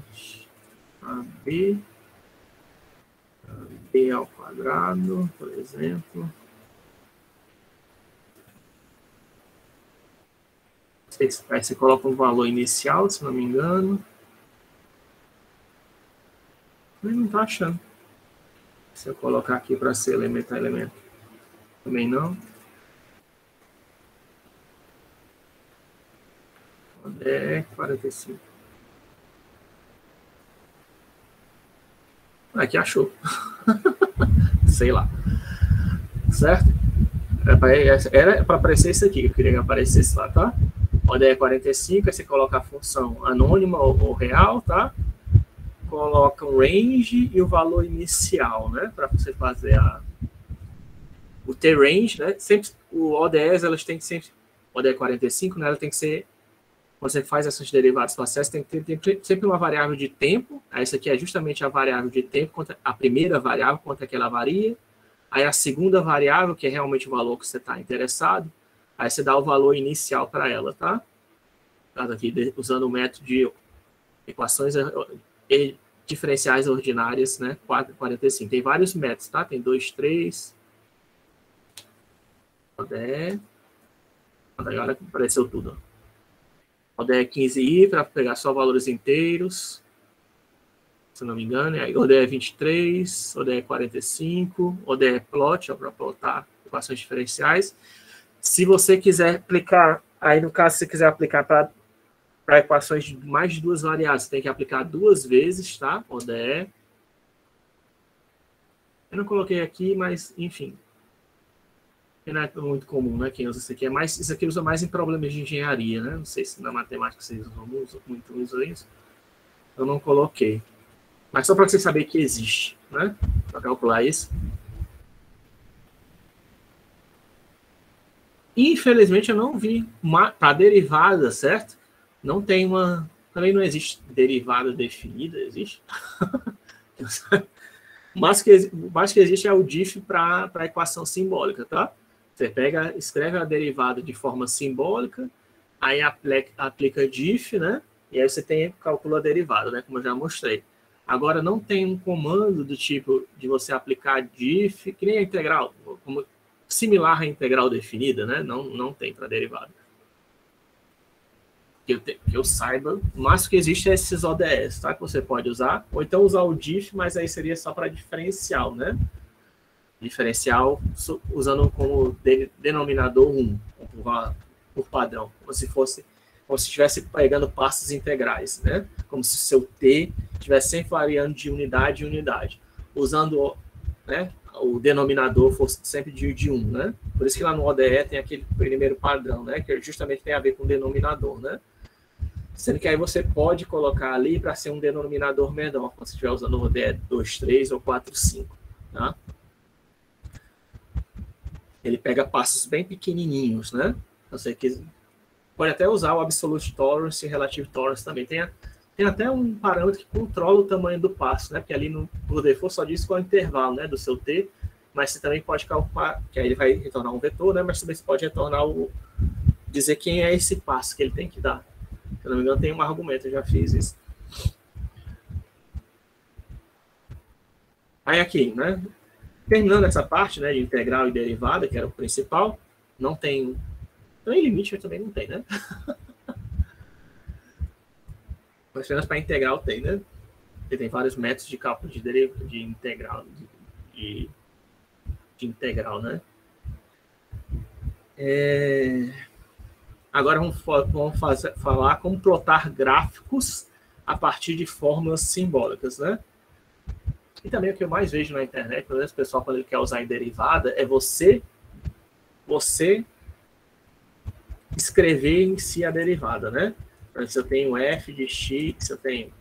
AB B ao quadrado, por exemplo. Aí você coloca um valor inicial, se não me engano. Mas não está achando. Se eu colocar aqui para ser elemento a elemento, também não. ODE 45. Aqui achou. Sei lá. Certo? Era para aparecer isso aqui, eu queria que aparecesse lá, tá? ODE 45, aí você coloca a função anônima ou real, tá? Coloca um range e o valor inicial, né? Para você fazer o T-range, né? Sempre, o ODS, elas têm que sempre... ODE 45, né? Ela tem que ser... Quando você faz essas derivadas parciais, tem que ter sempre uma variável de tempo. Aí essa aqui é justamente a variável de tempo, a primeira variável, quanto é que ela varia. Aí a segunda variável, que é realmente o valor que você está interessado, aí você dá o valor inicial para ela, tá? Aqui, usando o método de equações diferenciais ordinárias, né? 45. Tem vários métodos, tá? Tem 2, 3. ODE. Agora apareceu tudo. ODE 15i para pegar só valores inteiros, se não me engano. Aí ODE 23, ODE 45, ODE plot, para plotar equações diferenciais. Se você quiser aplicar, aí no caso, se você quiser aplicar para equações de mais de duas variáveis, você tem que aplicar 2 vezes, tá? ODE. Eu não coloquei aqui, mas, enfim. Não é muito comum, né? Quem usa isso aqui. Isso aqui usa mais em problemas de engenharia, né? Não sei se na matemática vocês usam isso. Eu não coloquei. Mas só para você saber que existe, né? Para calcular isso. Infelizmente, eu não vi para derivada, certo? Não tem uma... Também não existe derivada definida, existe? Mas que existe é o diff para a equação simbólica, tá? Você escreve a derivada de forma simbólica, aí aplica diff, né? E aí você calcula a derivada, né? Como eu já mostrei. Agora, não tem um comando do tipo de você aplicar diff, que nem a integral, como similar à integral definida, né? Não tem para derivada. Que eu saiba, o máximo que existe é esses ODS, tá? Que você pode usar, ou então usar o diff, mas aí seria só para diferencial, né? Diferencial usando como denominador 1, por padrão, como se estivesse pegando passos integrais, né? Como se o seu T estivesse sempre variando de unidade em unidade, usando, né, o denominador fosse sempre de 1, né? Por isso que lá no ODE tem aquele primeiro padrão, né? Que justamente tem a ver com o denominador, né? Sendo que aí você pode colocar ali para ser um denominador menor, quando você estiver usando o ODE 2, 3 ou 4, 5, tá? Ele pega passos bem pequenininhos, né? Você pode até usar o Absolute Tolerance e Relative Tolerance também. Tem Tem até um parâmetro que controla o tamanho do passo, né? Porque ali no por default só diz qual é o intervalo, né, do seu T, mas você também pode calcular, que aí ele vai retornar um vetor, né? Mas também você pode retornar dizer quem é esse passo que ele tem que dar. Se eu não me engano, tem um argumento, eu já fiz isso. Aí aqui, né? Terminando essa parte, né, de integral e derivada, que era o principal, não tem... Também limite, mas também não tem, né? Mas apenas para integral tem, né? Porque tem vários métodos de cálculo de integral, de integral, né? Agora vamos falar como plotar gráficos a partir de fórmulas simbólicas, né? E também o que eu mais vejo na internet, pelo menos o pessoal quando ele quer usar em derivada, é você escrever em si a derivada, né? Então, se eu tenho f de x, se eu tenho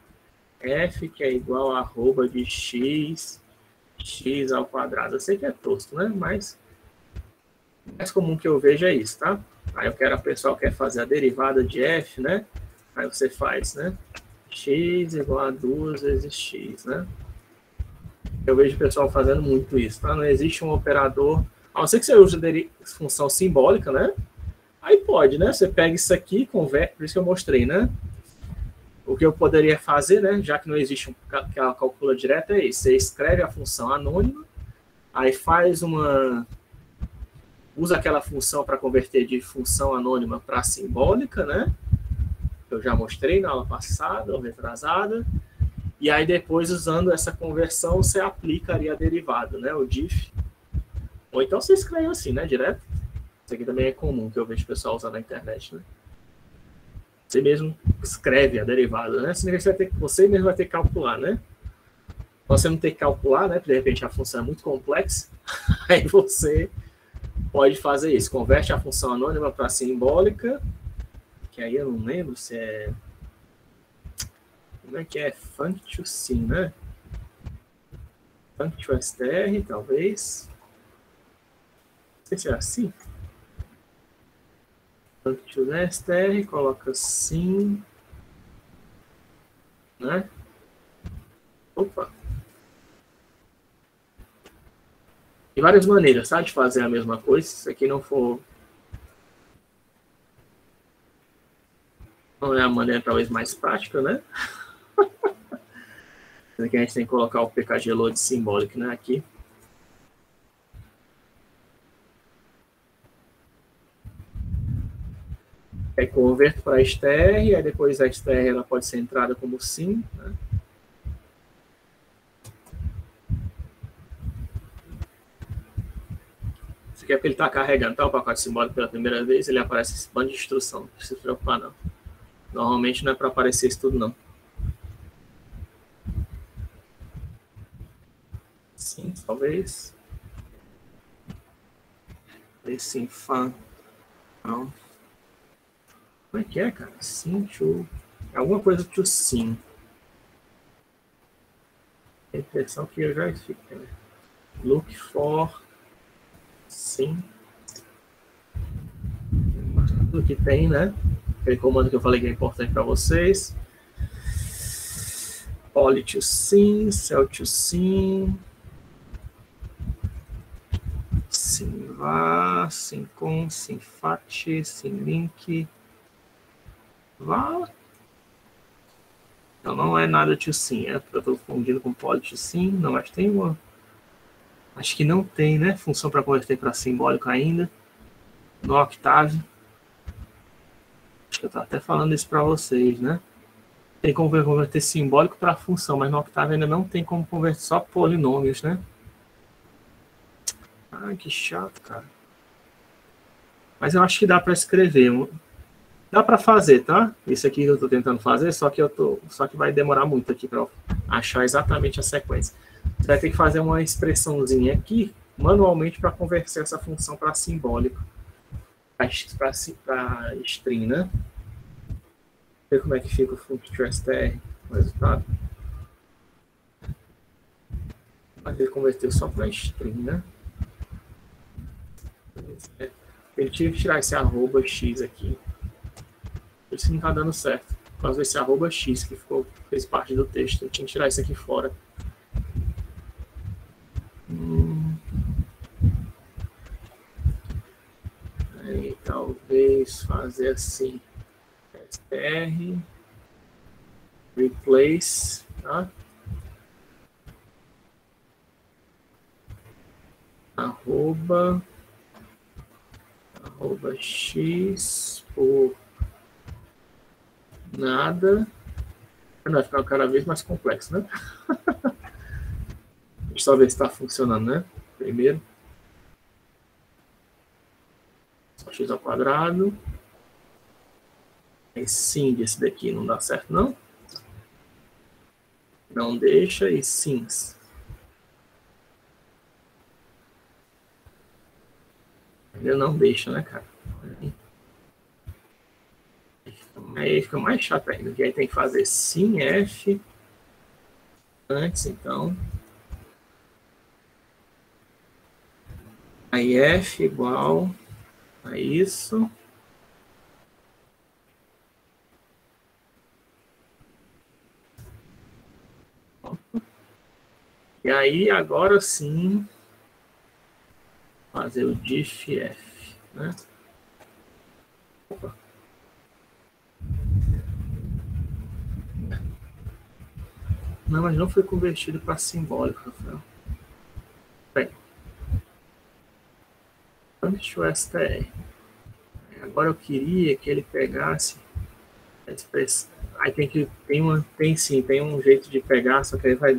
f que é igual a arroba de x ao quadrado. Eu sei que é tosco, né? Mas o mais comum que eu vejo é isso, tá? Aí a pessoa quer fazer a derivada de f, né? Aí você faz, né? X igual a 2 vezes x, né? Eu vejo o pessoal fazendo muito isso, tá? Não existe um operador... A não ser que você use função simbólica, né? Aí pode, né? Você pega isso aqui, converte, por isso que eu mostrei, né? O que eu poderia fazer, né? Já que não existe que ela calcula direto, é isso. Você escreve a função anônima, aí faz uma... Usa aquela função para converter de função anônima para simbólica, né? Eu já mostrei na aula passada ou retrasada. E aí depois, usando essa conversão, você aplicaria a derivada, né? O diff. Ou então você escreve assim, né? Direto. Isso aqui também é comum, que eu vejo o pessoal usar na internet, né? Você mesmo escreve a derivada, né? Você mesmo vai ter que calcular, né? Você não tem que calcular, né? Porque de repente a função é muito complexa. Aí você pode fazer isso. Converte a função anônima para simbólica. Que aí eu não lembro se é... Como é que é? Func sim, né? Func str, talvez. Não sei se é assim. Func str, coloca sim. Né? Opa! Tem várias maneiras, tá? De fazer a mesma coisa. Se isso aqui não for... Não é a maneira talvez mais prática, né? Aqui a gente tem que colocar o pkg load simbólico, né? Aqui. Aí converto para str, aí depois a str ela pode ser entrada como sim, né? Isso aqui é porque ele está carregando, tá? O pacote simbólico pela primeira vez, ele aparece esse bando de instrução. Não precisa se preocupar, não. Normalmente não é para aparecer isso tudo, não. Sim, talvez. Sim, fã. Não. Como é que é, cara? Sim, to... Alguma coisa to sim. A impressão que eu já fico. Né? Look for sim. Tudo que tem, né? Aquele comando que eu falei que é importante para vocês. Poly to sim, cell to sim. Sim var, sim com, sim fat, sim link. Var. Então não é nada to sim, eu estou confundindo com poly to sim. Não, acho que tem uma. Acho que não tem, né? Função para converter para simbólico ainda. No Octave. Acho que eu estava até falando isso para vocês, né? Tem como converter simbólico para função, mas no Octave ainda não tem como converter só polinômios, né? Ah, que chato, cara. Mas eu acho que dá para escrever. Dá para fazer, tá? Isso aqui eu estou tentando fazer, só que vai demorar muito aqui para achar exatamente a sequência. Você vai ter que fazer uma expressãozinha aqui, manualmente, para converter essa função para simbólico. Para string, né? Ver como é que fica o func_str, o resultado. Mas ele converteu só para string, né? Eu tive que tirar esse arroba x aqui. Isso não está dando certo. Posso ver esse arroba x que fez parte do texto. Eu tinha que tirar isso aqui fora. Aí, talvez fazer assim. str replace, tá? Arroba x por nada. Vai ficar cada vez mais complexo, né? Deixa eu só ver se está funcionando, né? Primeiro. Só x ao quadrado. E sim, esse daqui não dá certo, não. Não deixa, e sims. Ele não deixa, né, cara? Aí fica mais chato ainda, porque aí tem que fazer sim F antes, então. Aí F igual a isso. E aí, agora sim, fazer o diff F, né? Opa. Não, mas não foi convertido para simbólico, Rafael. Bem. Deixa o str. Agora eu queria que ele pegasse a expressão. Aí tem um jeito de pegar, só que aí vai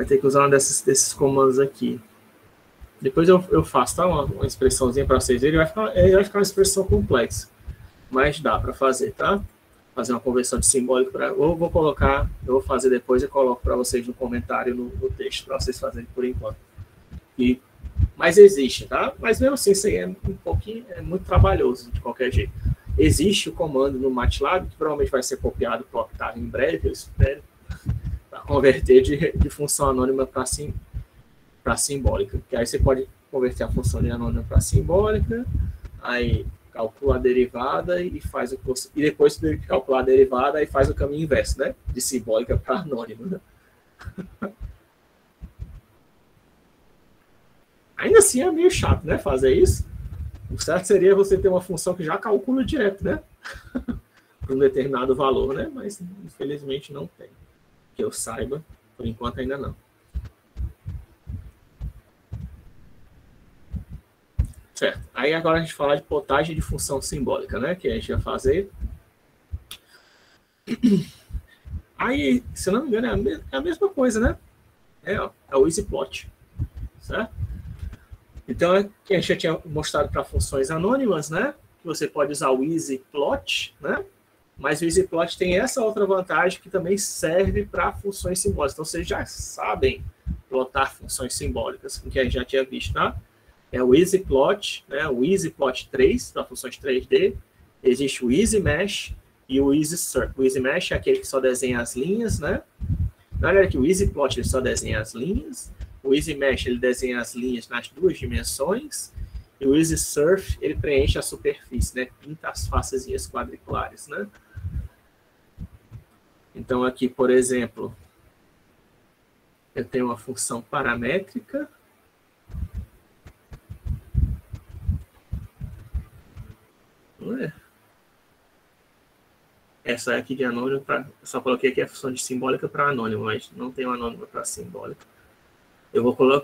ter que usar um desses comandos aqui. Depois eu faço, tá? Uma expressãozinha para vocês verem, vai ficar uma expressão complexa. Mas dá para fazer, tá? Fazer uma conversão de simbólico para. Eu vou fazer depois e coloco para vocês no comentário no texto, para vocês fazerem por enquanto. Mas existe, tá? Mas mesmo assim, isso aí é muito trabalhoso de qualquer jeito. Existe o comando no MATLAB, que provavelmente vai ser copiado para o Octave em breve, eu espero, para converter de função anônima para simbólica. Que aí você pode converter a função de anônima para simbólica, aí calcula a derivada e faz e depois de calcular a derivada, aí faz o caminho inverso, né? De simbólica para anônima. Ainda assim é meio chato, né? Fazer isso. O certo seria você ter uma função que já calcula direto, né? Para um determinado valor, né? Mas infelizmente não tem. Que eu saiba, por enquanto ainda não. Certo. Aí agora a gente fala de plotagem de função simbólica, né? Que a gente vai fazer. Aí, se eu não me engano, é a mesma coisa, né? É o EasyPlot. Certo? Então, que a gente já tinha mostrado para funções anônimas, né? Que você pode usar o EasyPlot, né? Mas o EasyPlot tem essa outra vantagem que também serve para funções simbólicas. Então, vocês já sabem plotar funções simbólicas, que a gente já tinha visto, tá? É o EasyPlot, né? O EasyPlot 3, para funções 3D. Existe o EasyMesh e o EasyCircle. O EasyMesh é aquele que só desenha as linhas, né? Na verdade, o EasyPlot ele só desenha as linhas. O EasyMesh ele desenha as linhas nas duas dimensões. E o EasySurf ele preenche a superfície, né? Pinta as facezinhas quadriculares, né? Então, aqui, por exemplo, eu tenho uma função paramétrica. Essa aqui de anônimo, só coloquei aqui a função de simbólica para anônimo, mas não tem uma anônima para simbólica.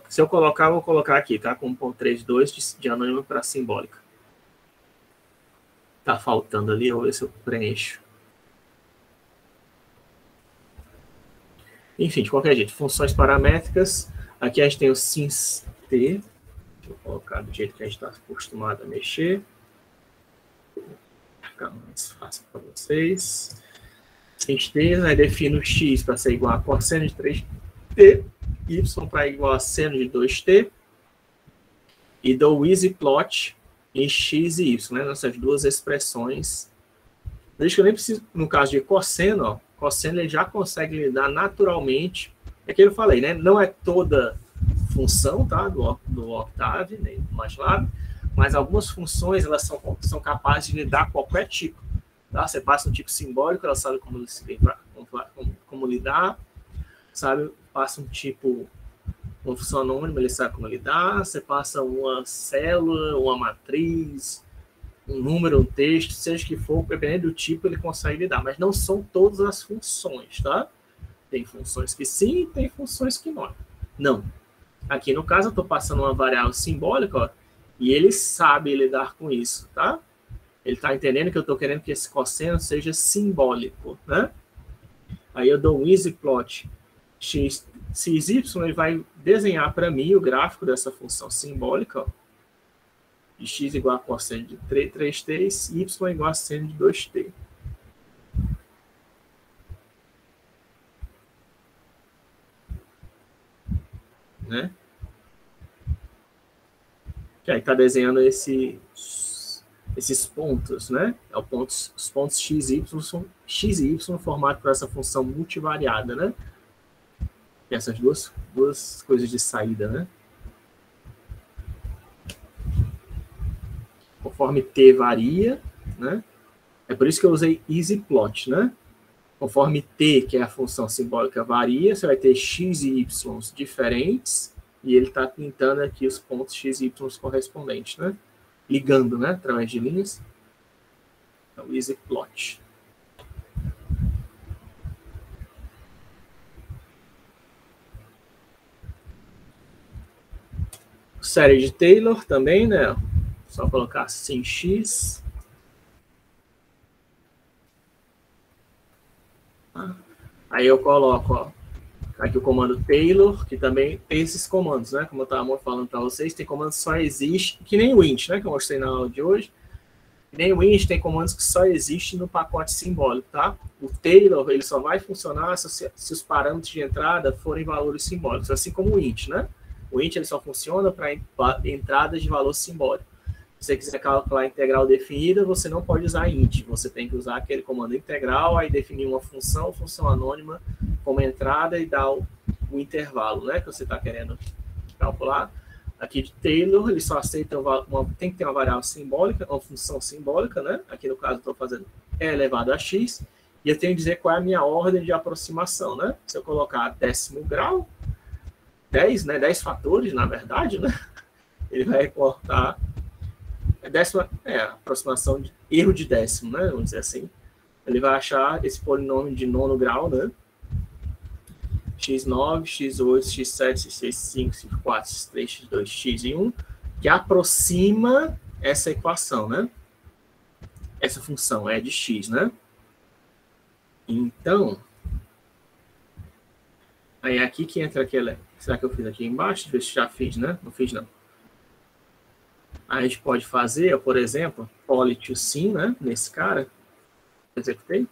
Se eu colocar, vou colocar aqui, tá? Com 1.32 de anônimo para simbólica. Tá faltando ali, vou ver se eu preencho. Enfim, de qualquer jeito, funções paramétricas. Aqui a gente tem o sinst. Deixa eu colocar do jeito que a gente está acostumado a mexer. Vai ficar mais fácil para vocês. Sinst, aí defino x para ser igual a cosseno de 3t, y para igual a seno de 2t, e dou o EasyPlot em x e y, né? Nessas duas expressões. Desde que eu nem preciso, no caso de cosseno, ó, cosseno ele já consegue lidar naturalmente. É que eu falei, né? Não é toda função, tá? Do Octave, nem do MATLAB, mas algumas funções elas são capazes de lidar com qualquer tipo. Tá? Você passa um tipo simbólico, ela sabe como lidar, sabe? Passa um tipo, uma função anônima, ele sabe como lidar. Você passa uma célula, uma matriz, um número, um texto, seja que for, dependendo do tipo, ele consegue lidar. Mas não são todas as funções, tá? Tem funções que sim, tem funções que não. Não. Aqui no caso, eu estou passando uma variável simbólica, ó, e ele sabe lidar com isso, tá? Ele está entendendo que eu estou querendo que esse cosseno seja simbólico, né? Aí eu dou um easy plot xy, ele vai desenhar para mim o gráfico dessa função simbólica, ó, de x igual a cosseno de 3t e y igual a seno de 2t. Né? Que aí está desenhando esses pontos, né? Os pontos x e y formados por essa função multivariada, né? E essas duas coisas de saída, né? Conforme t varia, né? É por isso que eu usei EasyPlot, né? Conforme t, que é a função simbólica, varia, você vai ter x e y diferentes, e ele está pintando aqui os pontos x e y correspondentes, né? Ligando, né? Através de linhas. Então, EasyPlot. Série de Taylor também, né? Só colocar assim x. Aí eu coloco, ó, aqui o comando Taylor, que também tem esses comandos, né? Como eu estava falando para vocês, tem comandos que só existem, que nem o int, né? Que eu mostrei na aula de hoje. Nem o int tem comandos que só existem no pacote simbólico, tá? O Taylor, ele só vai funcionar se os parâmetros de entrada forem valores simbólicos, assim como o int, né? O int ele só funciona para entradas de valor simbólico. Se você quiser calcular a integral definida, você não pode usar int. Você tem que usar aquele comando integral, aí definir uma função anônima como entrada e dar o intervalo, né? Que você está querendo calcular. Aqui de Taylor, ele só aceita tem que ter uma variável simbólica, uma função simbólica, né? Aqui no caso estou fazendo e elevado a x, e eu tenho que dizer qual é a minha ordem de aproximação, né? Se eu colocar 10º grau, 10, né? 10 fatores, na verdade, né? Ele vai recortar aproximação de erro de décimo, né? Vamos dizer assim. Ele vai achar esse polinômio de 9º grau, né? x9, x8, x7, x6, x5, x4, x3, x2, x1, que aproxima essa equação, né? Essa função é de x, né? Então, aí é aqui que entra aquela... Será que eu fiz aqui embaixo? Deixa eu ver se já fiz, né? Não fiz, não. A gente pode fazer, por exemplo, poly to sim, né? Nesse cara. Executei.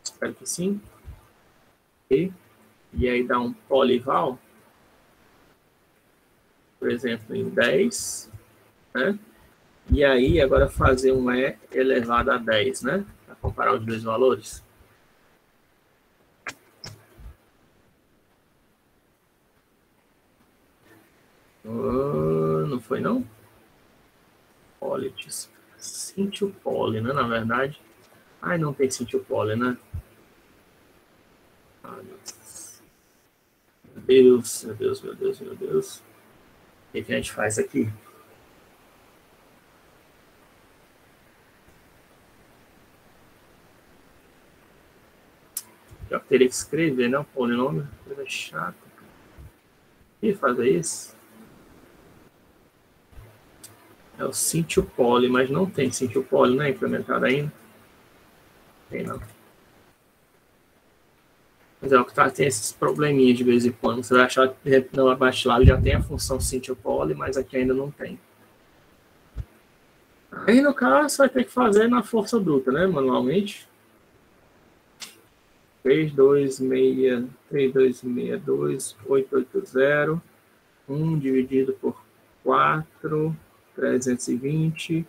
Espero que sim. E aí dá um polyval, por exemplo, em 10, né? E aí agora fazer um E elevado a 10, né? Para comparar os dois valores. Não foi, não? Poly, Cintil poly, né? Na verdade. Ai, não tem cintil poly, né? Meu Deus. O que a gente faz aqui? Eu teria que escrever, né? O polinômio. Coisa chata. E fazer isso? É o cintil poly, mas não tem cintil poly, né? Implementado ainda. Tem não. Mas é o que tá, tem esses probleminhas de vez em quando. Você vai achar que na MATLAB já tem a função cintil poly, mas aqui ainda não tem. Aí no caso você vai ter que fazer na força bruta, né? Manualmente. 3262.880. 1 dividido por 4, 320.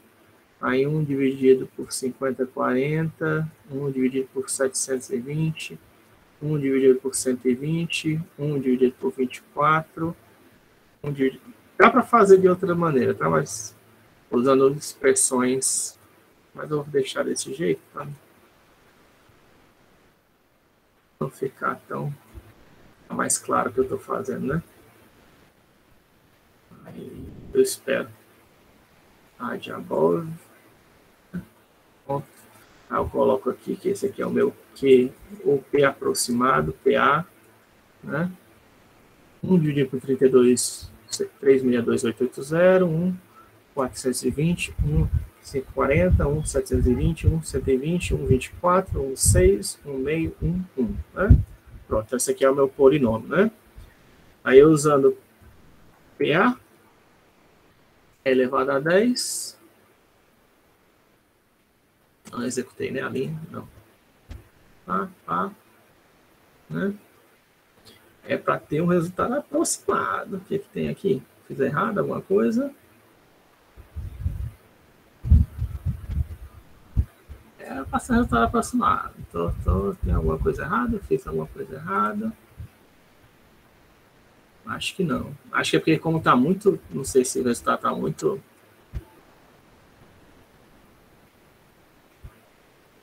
Aí 1 dividido por 5040. 1 dividido por 720. 1 dividido por 120, 1 dividido por 24, 1 dividido Dá para fazer de outra maneira, tá? Mas usando expressões, mas eu vou deixar desse jeito, tá? Não ficar tão mais claro o que eu estou fazendo, né? Aí eu espero. De above. Aí eu coloco aqui que esse aqui é o meu Q, ou P aproximado, PA, né? 1 dividido por 32, 362,880, 1, 420, 1, 540, 1, 720, 1, 120, 1, 24, 1, 6, 1 meio, 1, 1, né? Pronto, esse aqui é o meu polinômio, né? Aí eu usando PA elevado a 10, não executei, né, a linha, não. Né? É para ter um resultado aproximado. O que tem aqui? Fiz errado alguma coisa? É para ser resultado aproximado. Tem alguma coisa errada? Fiz alguma coisa errada? Acho que não. Acho que é porque como está muito, não sei se o resultado está muito...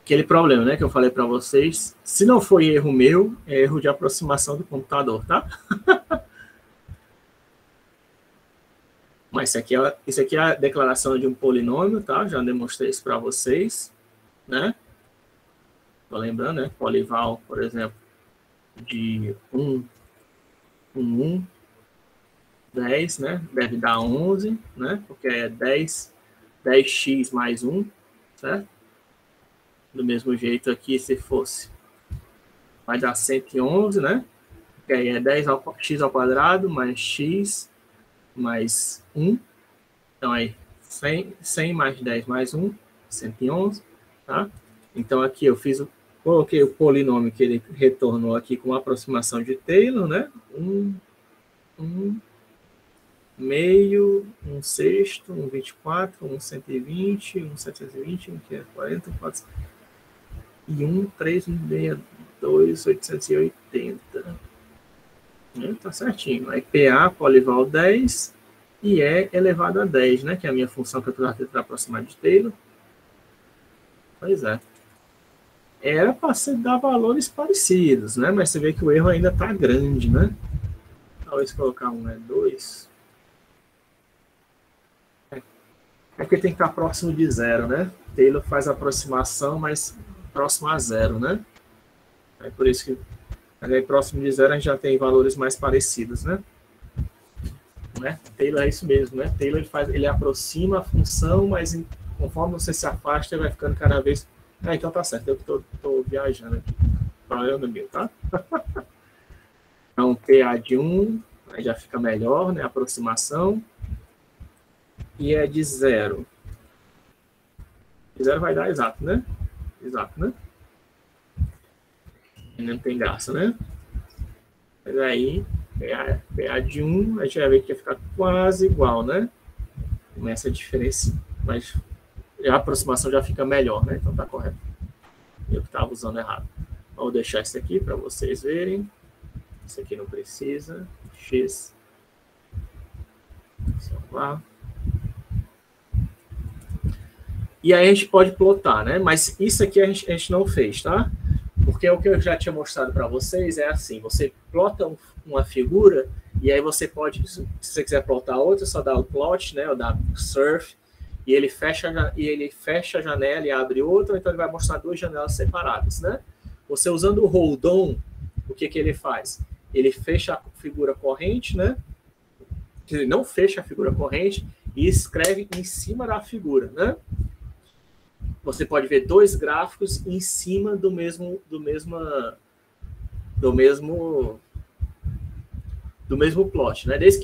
Aquele problema, né, que eu falei para vocês. Se não foi erro meu, é erro de aproximação do computador, tá? Mas isso aqui é a declaração de um polinômio, tá? Já demonstrei isso para vocês, né? Tô lembrando, né? Polival, por exemplo, de 1, 10, né? Deve dar 11, né? Porque é 10x mais 1, certo? Do mesmo jeito aqui, se fosse, vai dar 111, né? Que aí é 10x ao quadrado mais x mais 1. Então, aí, 100 mais 10 mais 1, 111, tá? Então, aqui eu coloquei o polinômio que ele retornou aqui com aproximação de Taylor, né? 1 meio, 1 sexto, 1 24, 1 120, 1 720, 1 540, 4... e 1 362, 880. Tá certinho. Aí PA, polival 10, e E elevado a 10, né? Que é a minha função que eu estou tentando aproximar de Taylor. Pois é. Era para se dar valores parecidos, né? Mas você vê que o erro ainda está grande, né? Talvez colocar 1 é 2. É porque tem que estar próximo de 0, né? Taylor faz a aproximação, mas próximo a 0, né? É por isso que aí, próximo de 0 a gente já tem valores mais parecidos, né? Taylor é isso mesmo, né? Taylor ele aproxima a função, mas conforme você se afasta, ele vai ficando cada vez... então tá certo, eu tô viajando aqui. Problema meu, tá? Então, PA de 1, aí já fica melhor, né? Aproximação. E é de 0. De 0 vai dar exato, né? Exato, né? Não tem graça, né? Mas aí, PA de 1, a gente vai ver que vai ficar quase igual, né? Começa a diferença, mas a aproximação já fica melhor, né? Então tá correto. Eu que estava usando errado. Vou deixar isso aqui para vocês verem. Isso aqui não precisa. X. Salvar. E aí a gente pode plotar, né? Mas isso aqui a gente não fez, tá? Porque o que eu já tinha mostrado para vocês é assim, você plota uma figura e aí você pode, se você quiser plotar outra, só dá o plot, né? Ou dá surf, e ele fecha a janela e abre outra, então ele vai mostrar duas janelas separadas, né? Você usando o hold on, o que ele faz? Ele fecha a figura corrente, né? Ele não fecha a figura corrente e escreve em cima da figura, né? Você pode ver dois gráficos em cima do mesmo plot, né? Desde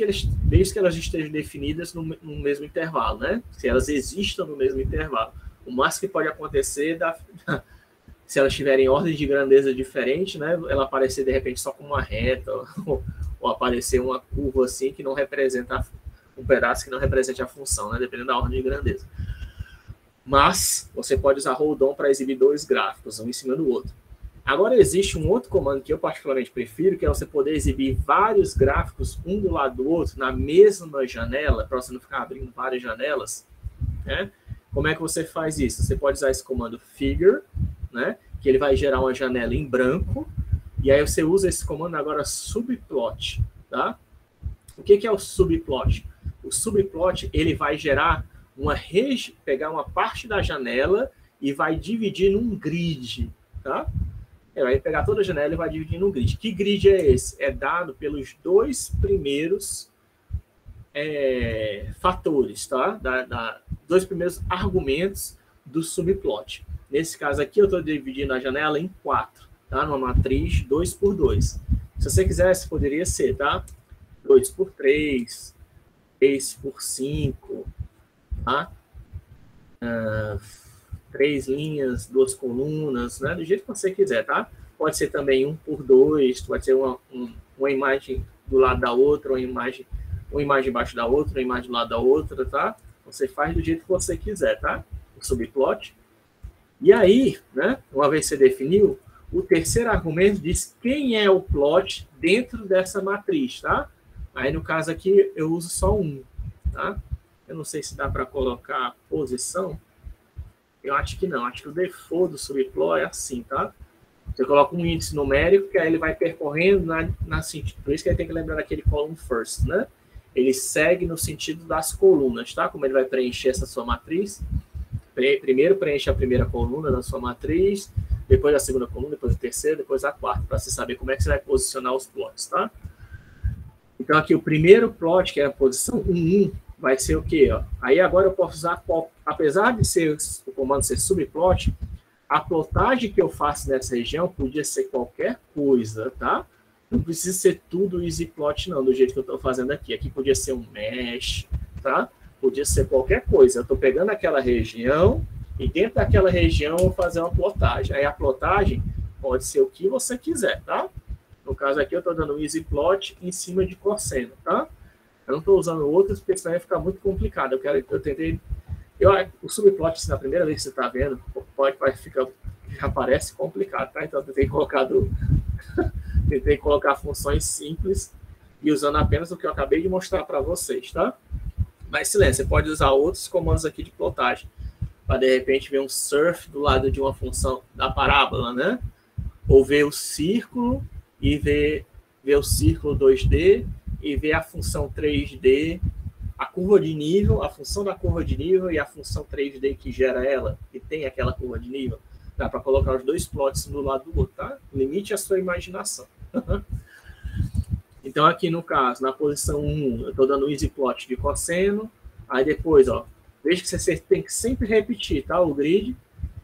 que elas estejam definidas no mesmo intervalo, né? Se elas existam no mesmo intervalo. O máximo que pode acontecer se elas tiverem ordem de grandeza diferente, né? Ela aparecer de repente só com uma reta ou aparecer uma curva assim que não representa um pedaço que não represente a função, né? Dependendo da ordem de grandeza. Mas você pode usar hold on para exibir dois gráficos, um em cima do outro. Agora, existe um outro comando que eu particularmente prefiro, que é você poder exibir vários gráficos, um do lado do outro, na mesma janela, para você não ficar abrindo várias janelas, né? Como é que você faz isso? Você pode usar esse comando figure, né? Que ele vai gerar uma janela em branco, e aí você usa esse comando agora subplot, tá? O que é o subplot? O subplot, ele vai gerar pegar uma parte da janela e vai dividir num grid, tá? Ele vai pegar toda a janela e vai dividir num grid. Que grid é esse? É dado pelos dois primeiros fatores, tá? Dois primeiros argumentos do subplot. Nesse caso aqui, eu estou dividindo a janela em 4, tá? Numa matriz 2 por 2. Se você quisesse, poderia ser, tá? 2 por 3, 3 por 5, tá? 3 linhas, 2 colunas, né? Do jeito que você quiser, tá? Pode ser também 1 por 2, pode ser uma imagem do lado da outra, uma imagem embaixo da outra, uma imagem do lado da outra, tá? Você faz do jeito que você quiser, tá? O subplot. E aí, né? Uma vez que você definiu, o terceiro argumento diz quem é o plot dentro dessa matriz, tá? Aí, no caso aqui, eu uso só um, tá? Eu não sei se dá para colocar posição. Eu acho que não. Acho que o default do subplot é assim, tá? Você coloca um índice numérico, que aí ele vai percorrendo na sentido. Por isso que ele tem que lembrar daquele column first, né? Ele segue no sentido das colunas, tá? Como ele vai preencher essa sua matriz. Primeiro preenche a primeira coluna da sua matriz, depois a segunda coluna, depois a terceira, depois a quarta, para você saber como é que você vai posicionar os plots, tá? Então, aqui o primeiro plot, que é a posição 1, vai ser o quê? Ó? Aí agora eu posso usar, apesar de ser o comando ser subplot, a plotagem que eu faço nessa região podia ser qualquer coisa, tá? Não precisa ser tudo easyplot, não, do jeito que eu estou fazendo aqui. Aqui podia ser um mesh, tá? Podia ser qualquer coisa. Eu estou pegando aquela região e dentro daquela região eu vou fazer uma plotagem. Aí a plotagem pode ser o que você quiser, tá? No caso aqui eu estou dando um easyplot em cima de cosseno, tá? Eu não estou usando outros porque senão vai ficar muito complicado. O subplot, assim, na primeira vez que você está vendo, já parece complicado, tá? Então eu tentei colocar funções simples e usando apenas o que eu acabei de mostrar para vocês, tá? Mas silêncio, você pode usar outros comandos aqui de plotagem para de repente ver um surf do lado de uma função da parábola, né? Ou ver o círculo e ver o círculo 2D e ver a função 3D, a curva de nível, a função da curva de nível e a função 3D que gera ela, que tem aquela curva de nível. Dá para colocar os dois plots do lado do outro, tá? Limite a sua imaginação. Então, aqui no caso, na posição 1, eu estou dando um easy plot de cosseno. Aí depois, ó, veja que você tem que sempre repetir, tá? O grid.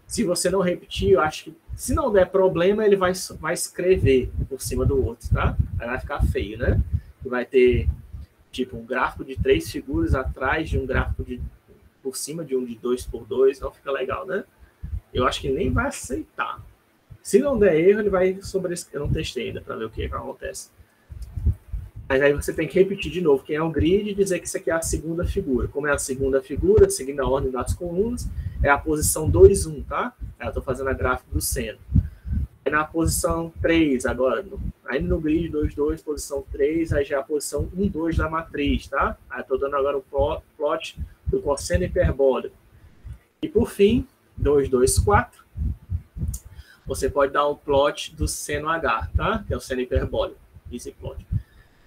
Se você não repetir, eu acho que se não der problema, ele vai escrever por cima do outro, tá? Aí vai ficar feio, né? E vai ter, tipo, um gráfico de 3 figuras atrás de um gráfico por cima de um de 2 por 2. Não fica legal, né? Eu acho que nem vai aceitar. Se não der erro, ele vai sobrescrever. Eu não testei ainda para ver o que acontece. Mas aí você tem que repetir de novo quem é o grid e dizer que isso aqui é a segunda figura. Como é a segunda figura, seguindo a ordem das colunas, é a posição 2, 1, tá? Aí eu estou fazendo a gráfica do seno. Aí na posição 3, agora, aí no grid 2, 2, posição 3, aí já é a posição 1, 2 da matriz, tá? Aí eu estou dando agora o plot do cosseno hiperbólico. E por fim, 2, 2, 4, você pode dar um plot do seno H, tá? Que é o seno hiperbólico, esse plot.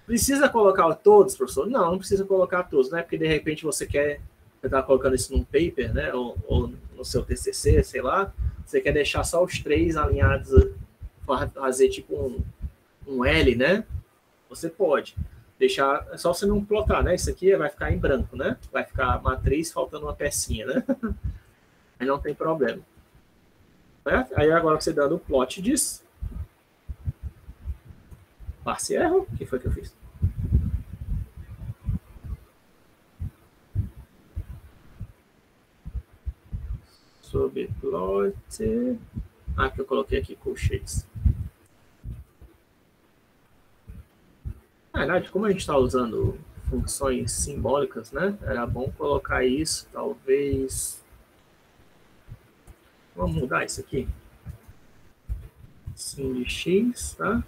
Precisa colocar todos, professor? Não, não precisa colocar todos, né? Porque de repente você está colocando isso num paper, né? Ou no seu TCC, sei lá. Você quer deixar só os 3 alinhados, fazer tipo um L, né? Você pode deixar, é só você não plotar, né? Isso aqui vai ficar em branco, né? Vai ficar a matriz faltando uma pecinha, né? Aí não tem problema. Né? Aí agora você dando o plot disso. Passe erro. O que foi que eu fiz? Subplot. Que eu coloquei aqui colchetes. Na verdade, como a gente está usando funções simbólicas, né? Era bom colocar isso, talvez. Vamos mudar isso aqui. Sin de x, tá?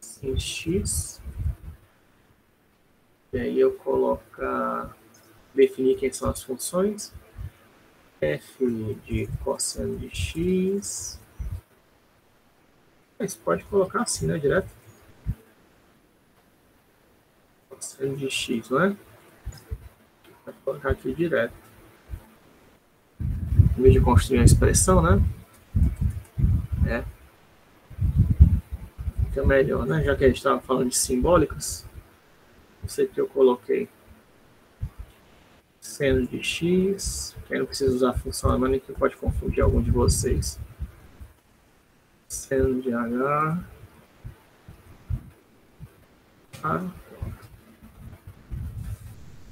Sin de x. E aí eu colocar, definir quem são as funções. F de cosseno de x. Mas pode colocar assim, né? Direto. Cosseno de x, não é? Pode colocar aqui direto. Em vez de construir uma expressão, né? É. Fica melhor, né? Já que a gente estava falando de simbólicas. Não sei o que eu coloquei. Seno de x. Que aí não precisa usar a função, mas nem que pode confundir algum de vocês. Seno de h.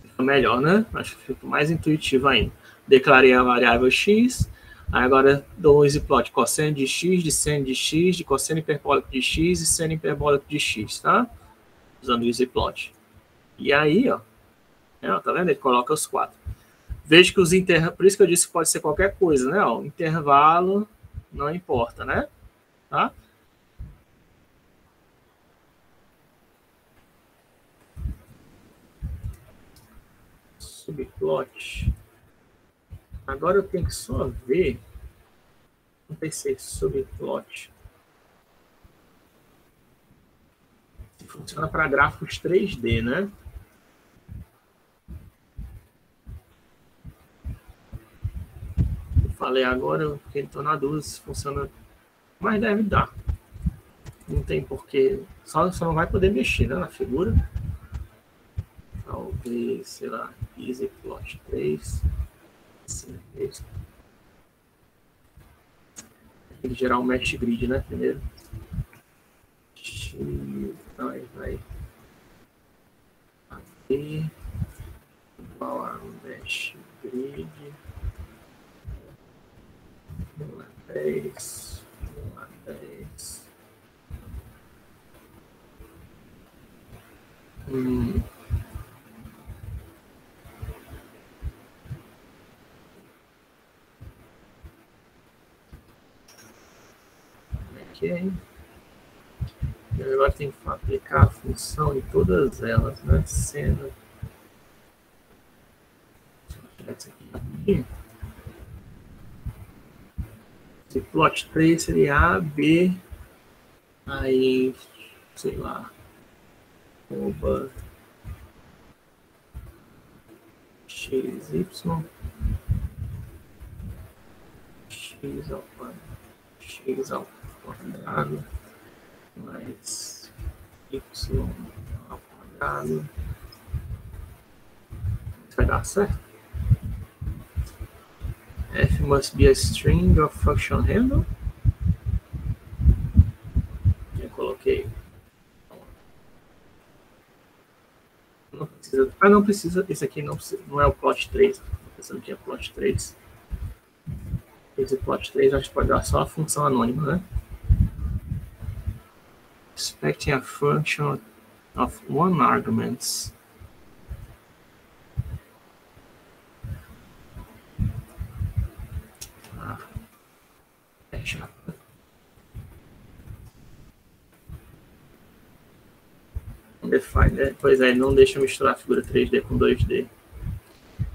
Fica melhor, né? Acho que fica mais intuitivo ainda. Declarei a variável x. Aí agora dou um easy plot cosseno de x, de seno de x, de cosseno hiperbólico de x e seno hiperbólico de x, tá? Usando o easy plot. E aí, ó, tá vendo? Ele coloca os 4. Veja que os intervalos, por isso que eu disse que pode ser qualquer coisa, né? Ó, intervalo não importa, né? Tá? Subplot. Agora eu tenho que só ver. Não pensei subplot. Funciona para gráficos 3D, né? Eu falei agora, porque estou na dúvida se funciona, mas deve dar. Não tem porquê. Só não vai poder mexer, né, na figura. Talvez, sei lá, easy plot 3. Tem que gerar um mesh grid, né, primeiro. Vai aqui igual a mesh grid 10 10. Ok. E agora tem que aplicar a função em todas elas, né? Sendo. Deixa eu tirar isso aqui. Esse plot 3 seria A, B, aí, sei lá, arroba XY, X ao quadrado, mais Y ao quadrado. Vai dar certo? F must be a string of function handle. Eu coloquei. Não precisa. Ah, não precisa. Esse aqui não é o plot 3. Estou pensando que é plot 3. Esse plot 3 a gente pode dar só a função anônima, né? Expecting a function of one argument. É chato. Define, né? Pois é, ele não deixa misturar a figura 3D com 2D.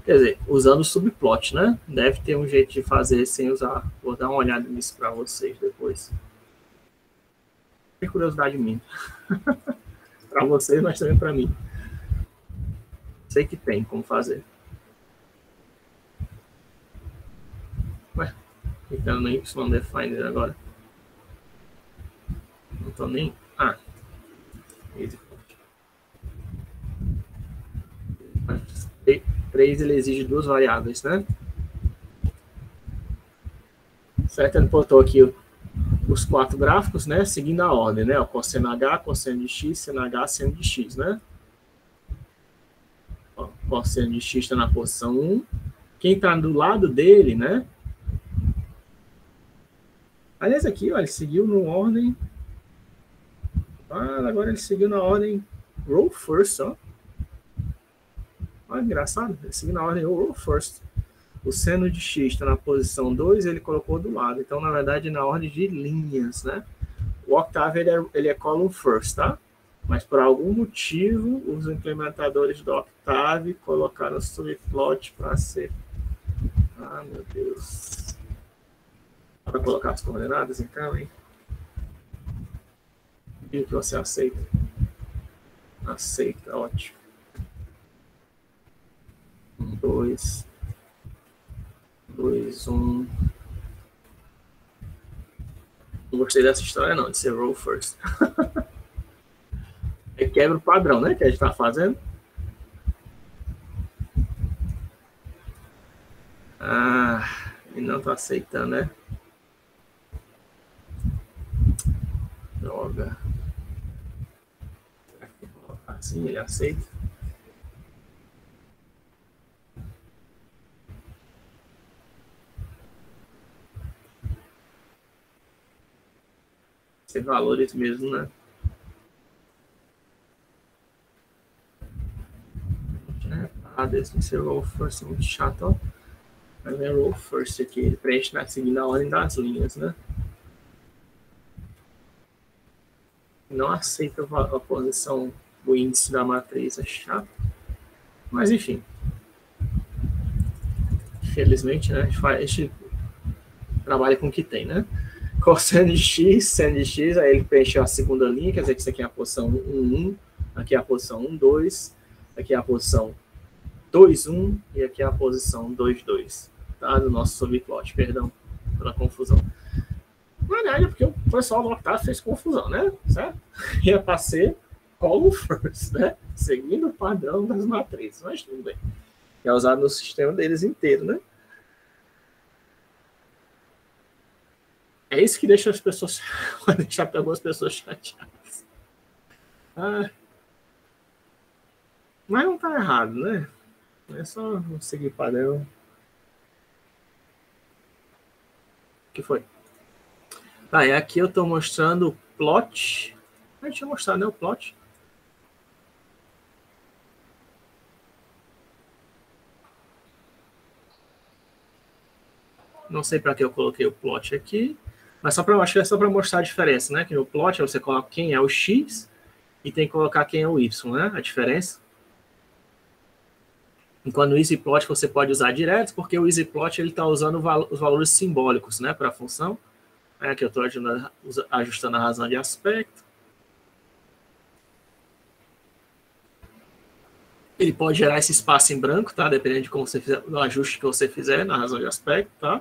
Quer dizer, usando o subplot, né? Deve ter um jeito de fazer sem usar. Vou dar uma olhada nisso para vocês depois. Tem curiosidade minha. Para vocês, mas também para mim. Sei que tem como fazer. Ué, clicando no Y define agora. Não tô nem. Ah. 3 ele exige 2 variáveis, né? Certo? Ele botou aqui os 4 gráficos, né? Seguindo a ordem, né? O cosseno H, cosseno de X, seno H, seno de X, né? Ó, cosseno de X está na posição 1. Quem está do lado dele, né? Aliás, aqui, ó, ele seguiu na ordem. Ah, agora ele seguiu na ordem row first, ó. Olha, engraçado. Ele seguiu na ordem row first. o seno de x está na posição 2, ele colocou do lado. Então, na verdade, na ordem de linhas, né? O Octave, ele é column first, tá? Mas, por algum motivo, os implementadores do Octave colocaram o subplot para ser... Ah, meu Deus. Para colocar as coordenadas, então, hein? E o que você aceita? Aceita, ótimo. 2, 2, 1. Não gostei dessa história, não, de ser row first. É quebra o padrão, né? Que a gente está fazendo. Ah, ele não está aceitando, né? Droga. Assim ele aceita. Ser valores mesmo, né? Desse ser row first, muito chato, ó. Mas é row first aqui, ele preenche seguindo a ordem das linhas, né? Não aceita a posição do índice da matriz, é chato. Mas enfim. Infelizmente, né? A gente trabalha com o que tem, né? Cosseno de x, seno de x, aí ele preencheu a segunda linha, quer dizer que isso aqui é a posição 1, 1, aqui é a posição 1, 2, aqui é a posição 2, 1 e aqui é a posição 2, 2, tá? Do nosso subplot, perdão pela confusão. Na verdade, é porque o pessoal do Octave fez confusão, né? Certo? Ia para ser column first, né? Seguindo o padrão das matrizes, mas tudo bem. É usado no sistema deles inteiro, né? É isso que deixa as pessoas... Vai deixar algumas pessoas chateadas. Ah, mas não tá errado, né? É só seguir padrão. O que foi? Tá, e aqui eu estou mostrando o plot. A gente tinha mostrado, né? O plot. Não sei para que eu coloquei o plot aqui. Mas acho que é só para mostrar a diferença, né? Que no plot você coloca quem é o x e tem que colocar quem é o y, né? A diferença. Enquanto no EasyPlot você pode usar direto, porque o EasyPlot ele está usando os valores simbólicos, né, para a função. Aqui eu estou ajustando a razão de aspecto. Ele pode gerar esse espaço em branco, tá? Dependendo de como você fizer, do ajuste que você fizer na razão de aspecto, tá?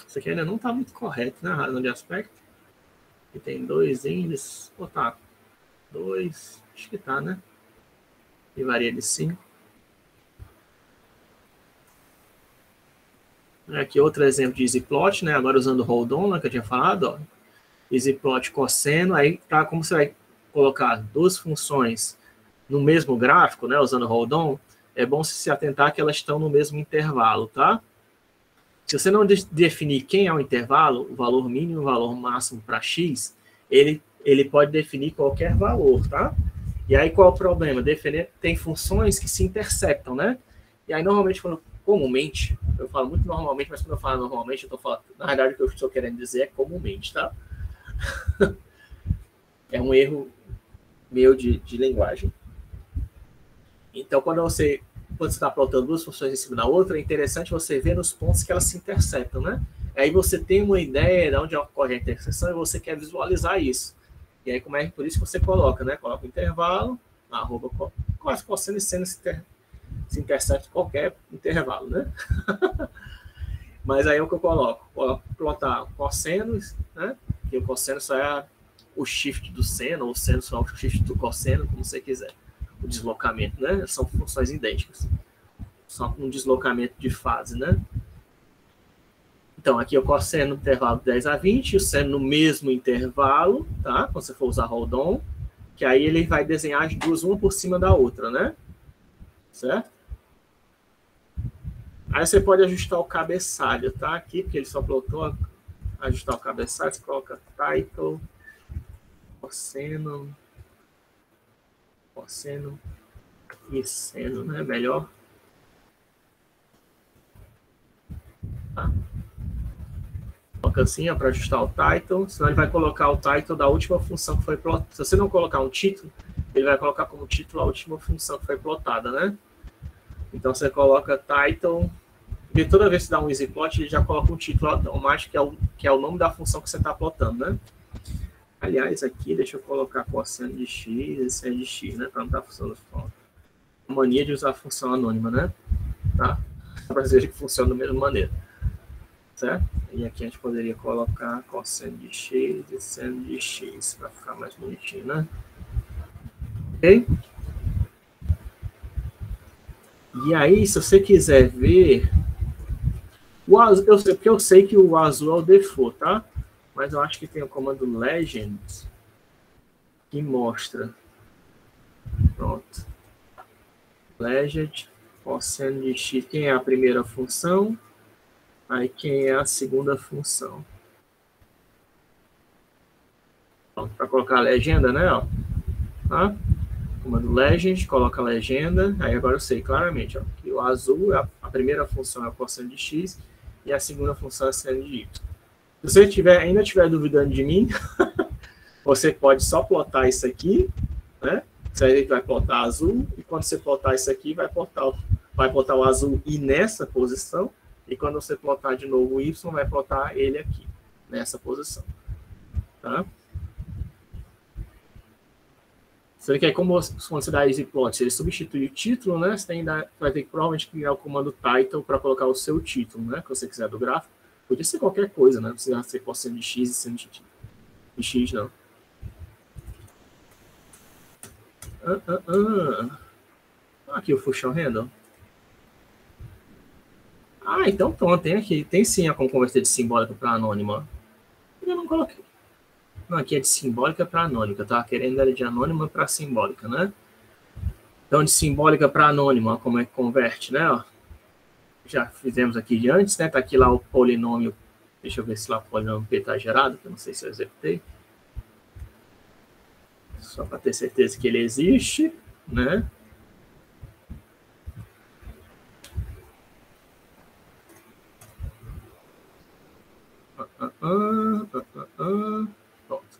Isso aqui ainda não está muito correto, né? A razão de aspecto. Aqui tem 2 índices. Ou tá? 2, acho que tá, né? E varia de 5. Aqui outro exemplo de EasyPlot, né? Agora usando o hold on, né, que eu tinha falado, ó. EasyPlot cosseno, aí tá como você vai colocar duas funções no mesmo gráfico, né, usando hold on, é bom se atentar que elas estão no mesmo intervalo, tá? Se você não definir quem é o intervalo, o valor mínimo e o valor máximo para x, ele pode definir qualquer valor, tá? E aí qual é o problema? Tem funções que se interceptam, né? E aí normalmente, comumente, eu falo muito normalmente, mas quando eu falo normalmente, eu estou falando, na verdade o que eu estou querendo dizer é comumente, tá? É um erro meu de linguagem. Então, quando você está plotando duas funções em cima da outra, é interessante você ver nos pontos que elas se interceptam, né? Aí você tem uma ideia de onde ocorre a interseção e você quer visualizar isso. E aí, por isso que você coloca, né? Coloca o intervalo, arroba quase cosseno e seno se intercepta qualquer intervalo, né? Mas aí é o que eu coloco. Plotar cossenos, né? E o cosseno só é o shift do seno, ou o seno só é o shift do cosseno, como você quiser. O deslocamento, né? São funções idênticas. Só um deslocamento de fase, né? Então, aqui o cosseno no intervalo 10 a 20, o seno no mesmo intervalo, tá? Quando você for usar hold on, que aí ele vai desenhar as duas, uma por cima da outra, né? Certo? Aí você pode ajustar o cabeçalho, tá? Aqui, porque ele só plotou ajustar o cabeçalho, você coloca title, cosseno e seno, né? Melhor. Coloca assim, para ajustar o title, senão ele vai colocar o title da última função que foi plotada. Se você não colocar um título, ele vai colocar como título a última função que foi plotada, né? Então você coloca title, e toda vez que dá um easyplot, ele já coloca um título automático, que é o nome da função que você está plotando, né? Aliás, aqui, deixa eu colocar cosseno de x e seno de x, né? Para não estar funcionando fora. Mania de usar a função anônima, né? Tá? Para dizer que funciona da mesma maneira. Certo? E aqui a gente poderia colocar cosseno de x e seno de x, para ficar mais bonitinho, né? Ok? E aí, se você quiser ver... O azul, eu sei que o azul é o default, tá? Mas eu acho que tem o comando legend que mostra. Pronto. Legend, cosseno de x, quem é a primeira função, aí quem é a segunda função. Para colocar a legenda, né? Ó. Tá? Comando legend, coloca a legenda, aí agora eu sei claramente, ó, que o azul, a primeira função é o cosseno de x e a segunda função é seno de y. Se você ainda estiver duvidando de mim, você pode só plotar isso aqui, né? Você vai plotar azul, e quando você plotar isso aqui, vai plotar o azul e nessa posição, e quando você plotar de novo o y, vai plotar ele aqui, nessa posição. Tá? Você quer, como quando você dá easyplot, ele substitui o título, né? Você vai ter que provavelmente criar o comando title para colocar o seu título, né? Que você quiser do gráfico. Podia ser qualquer coisa, né? Não precisa ser cosseno de x e seno de x, não. Aqui o function handle. Então pronto, tem aqui. Tem sim como converter de simbólica para anônima. Eu não coloquei. Não, aqui é de simbólica para anônima. Eu estava querendo era de anônima para simbólica, né? Então, de simbólica para anônima, como é que converte, né? Ó, já fizemos aqui de antes, né? Tá aqui lá o polinômio. Deixa eu ver se lá o polinômio P está gerado, que eu não sei se eu executei. Só para ter certeza que ele existe, né? Pronto.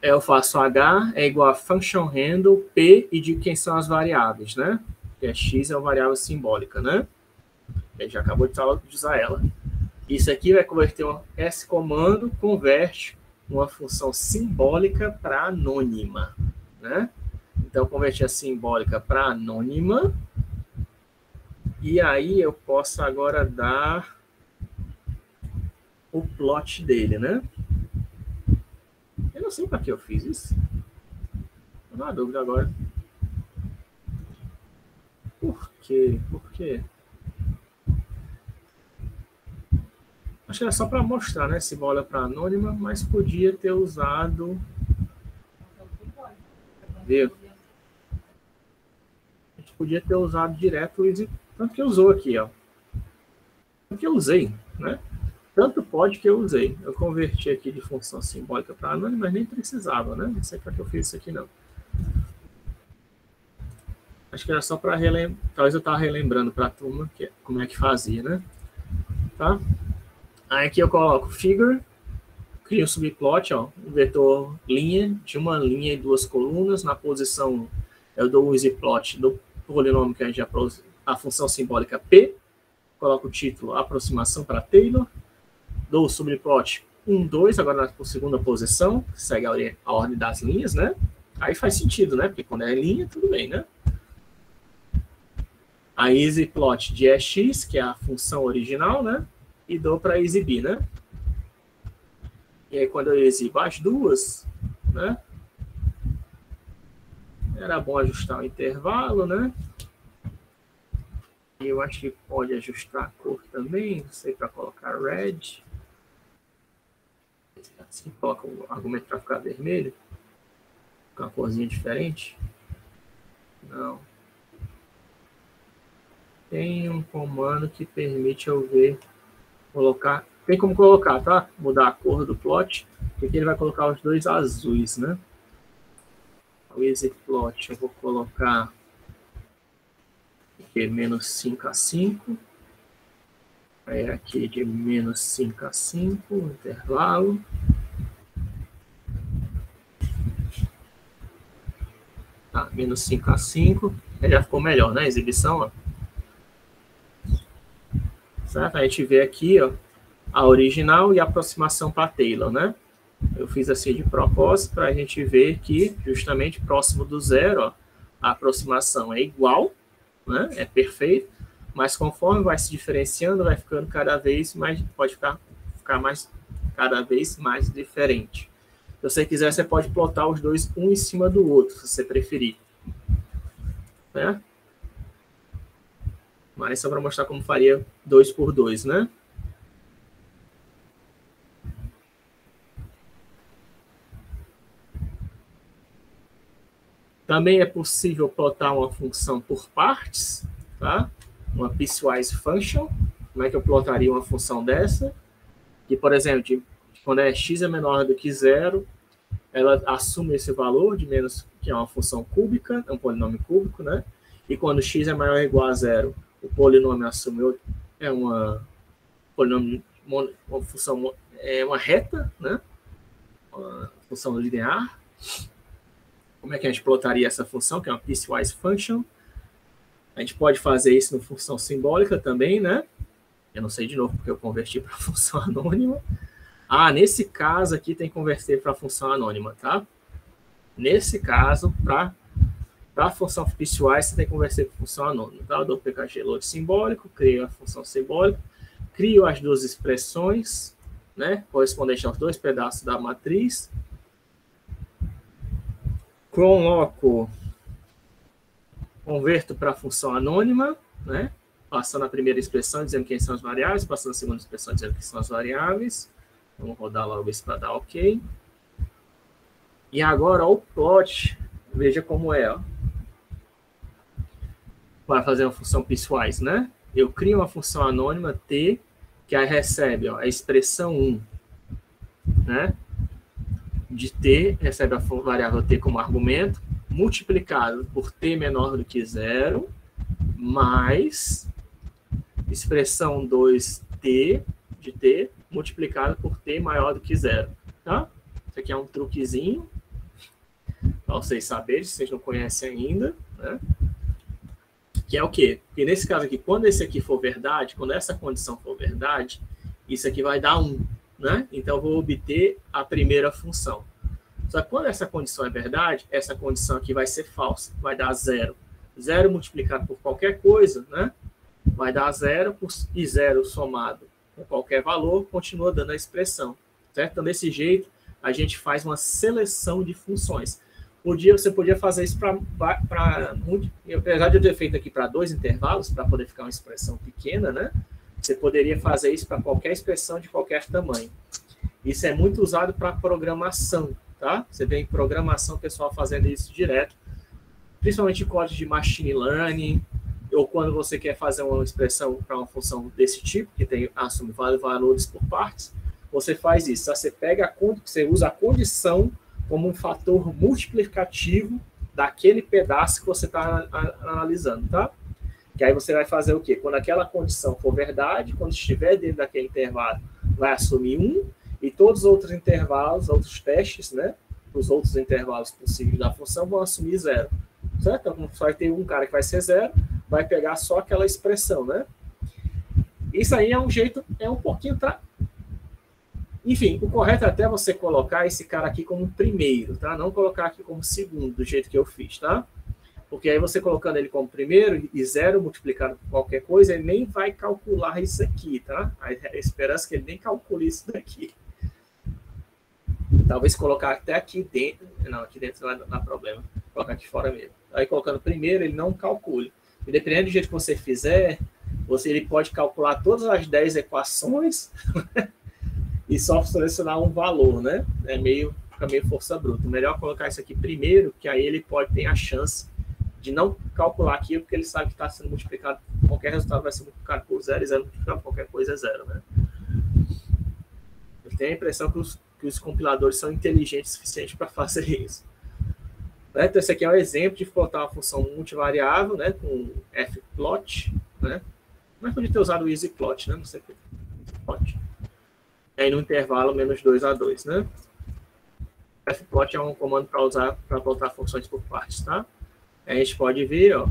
Eu faço H é igual a function handle P e de quem são as variáveis, né? Que é X é uma variável simbólica, né? Ele já acabou de usar ela. Isso aqui vai converter esse comando, converte uma função simbólica para anônima, né? Então, converter a simbólica para anônima. E aí eu posso agora dar o plot dele, né? Eu não sei para que eu fiz isso. Não há dúvida agora. Por quê? Por quê? Acho que era só para mostrar, né? Simbólica para anônima, mas podia ter usado... Viu? A gente podia ter usado direto o easy, tanto que usou aqui, ó. Tanto que eu usei, né? Tanto pode que eu usei. Eu converti aqui de função simbólica para anônima, mas nem precisava, né? Não sei para que eu fiz isso aqui, não. Acho que era só para relembrar. Talvez eu estava relembrando para a turma como é que fazia, né? Tá? Aí aqui eu coloco figure, crio um subplot, ó, um vetor linha, de uma linha e duas colunas. Na posição 1, eu dou o easyplot do polinômio que a gente já a função simbólica P, coloco o título aproximação para Taylor, dou o subplot 1, 2, agora na segunda posição, segue a ordem das linhas, né? Aí faz sentido, né? Porque quando é linha, tudo bem, né? A easyplot de EX, que é a função original, né? E dou para exibir, né? E aí quando eu exibo as duas, né? Era bom ajustar o intervalo, né? E eu acho que pode ajustar a cor também, não sei, para colocar red. Assim coloca o argumento para ficar vermelho, com uma corzinha diferente. Não. Tem um comando que permite eu ver, colocar, tem como colocar, tá? Mudar a cor do plot, porque ele vai colocar os dois azuis, né? O easyplot eu vou colocar aqui, -5 a 5. É aqui de menos 5 a 5, intervalo. Tá, menos 5 a 5. Já ficou melhor, né? A exibição, ó. Certo? A gente vê aqui, ó, a original e a aproximação para Taylor, né? Eu fiz assim de propósito para a gente ver que justamente próximo do zero, ó, a aproximação é igual, né? É perfeito, mas conforme vai se diferenciando, vai ficando cada vez mais, pode ficar mais, cada vez mais diferente. Se você quiser, você pode plotar os dois um em cima do outro, se você preferir. Né? Mas só para mostrar como faria 2 por 2, né? Também é possível plotar uma função por partes, tá? Uma piecewise function. Como é que eu plotaria uma função dessa? Que, por exemplo, quando x é menor do que zero, ela assume esse valor de menos, que é uma função cúbica, é um polinômio cúbico, né? E quando x é maior ou igual a zero, o polinômio assume uma função, é uma reta, né? Uma função linear. Como é que a gente plotaria essa função, que é uma piecewise function? A gente pode fazer isso no função simbólica também, né? Eu não sei de novo porque eu converti para função anônima. Nesse caso aqui tem que converter para função anônima, tá? Nesse caso, para a função piecewise, você tem que converter para função anônima, tá? Eu dou PKG load simbólico, crio a função simbólica, crio as duas expressões, né? Correspondente aos dois pedaços da matriz. Coloco, converto para a função anônima, né? Passando a primeira expressão dizendo quem são as variáveis, passando a segunda expressão dizendo quem são as variáveis. Vamos rodar logo isso para dar ok. E agora o plot, veja como é, ó. Para fazer uma função piecewise, né? Eu crio uma função anônima t, que aí recebe, ó, a expressão 1, né? De t, recebe a variável t como argumento, multiplicado por t menor do que zero, mais expressão 2t de t, multiplicado por t maior do que zero. Tá? Isso aqui é um truquezinho, para vocês saberem, se vocês não conhecem ainda, né? Que é o quê? Porque nesse caso aqui, quando esse aqui for verdade, quando essa condição for verdade, isso aqui vai dar 1, né? Então, eu vou obter a primeira função. Só que quando essa condição é verdade, essa condição aqui vai ser falsa, vai dar 0. 0 multiplicado por qualquer coisa, né? Vai dar 0, e 0 somado com qualquer valor, continua dando a expressão. Certo? Então, desse jeito, a gente faz uma seleção de funções. Você podia fazer isso para apesar de eu ter feito aqui para 2 intervalos, para poder ficar uma expressão pequena, né? Você poderia fazer isso para qualquer expressão de qualquer tamanho. Isso é muito usado para programação, tá? Você vê em programação o pessoal fazendo isso direto, principalmente em códigos de machine learning, ou quando você quer fazer uma expressão para uma função desse tipo, que tem assume valores por partes, você faz isso. Você pega você usa a condição como um fator multiplicativo daquele pedaço que você está analisando, tá? Que aí você vai fazer o quê? Quando aquela condição for verdade, quando estiver dentro daquele intervalo, vai assumir 1, e todos os outros intervalos, outros testes, né? Os outros intervalos possíveis da função vão assumir 0. Certo? Então, vai ter um cara que vai ser 0, vai pegar só aquela expressão, né? Isso aí é um jeito, é um pouquinho... Enfim, o correto é até você colocar esse cara aqui como primeiro, tá? Não colocar aqui como segundo, do jeito que eu fiz, tá? Porque aí você colocando ele como primeiro e 0 multiplicado por qualquer coisa, ele nem vai calcular isso aqui, tá? A esperança é que ele nem calcule isso daqui. Talvez colocar até aqui dentro. Não, aqui dentro não dá problema. Colocar aqui fora mesmo. Aí colocando primeiro, ele não calcule. E dependendo do jeito que você fizer, ele pode calcular todas as 10 equações e só selecionar um valor, né? Fica meio força bruta. Melhor colocar isso aqui primeiro, que aí ele pode ter a chance de não calcular aqui, porque ele sabe que está sendo multiplicado, qualquer resultado vai ser multiplicado por 0, e 0 multiplicado por qualquer coisa é 0, né? Eu tenho a impressão que os compiladores são inteligentes o suficiente para fazer isso. Né? Então, esse aqui é um exemplo de plotar uma função multivariável, né, com fplot, né? Mas podia ter usado o EasyPlot, né? Não sei por que. Plot. E aí no intervalo menos 2 a 2, né? Fplot é um comando para usar para plotar funções por partes, tá? Aí a gente pode ver, ó.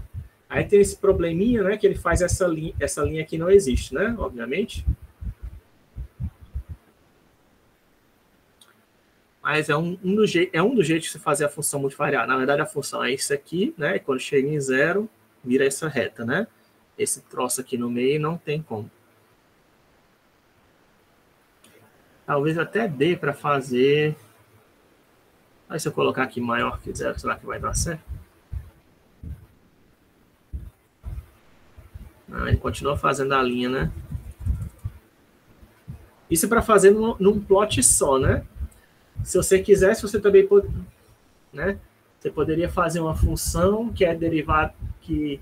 Aí tem esse probleminha, né? Que ele faz essa linha aqui não existe, né? Obviamente. Mas é um dos jeitos de você fazer a função multivariada. Na verdade, a função é isso aqui, né? E quando chega em zero, vira essa reta, né? Esse troço aqui no meio não tem como. Talvez até dê para fazer... Aí se eu colocar aqui maior que zero, será que vai dar certo? Ah, ele continua fazendo a linha, né? Isso é para fazer num plot só, né? Se você quisesse, você também pode, né? Você poderia fazer uma função que é derivada, que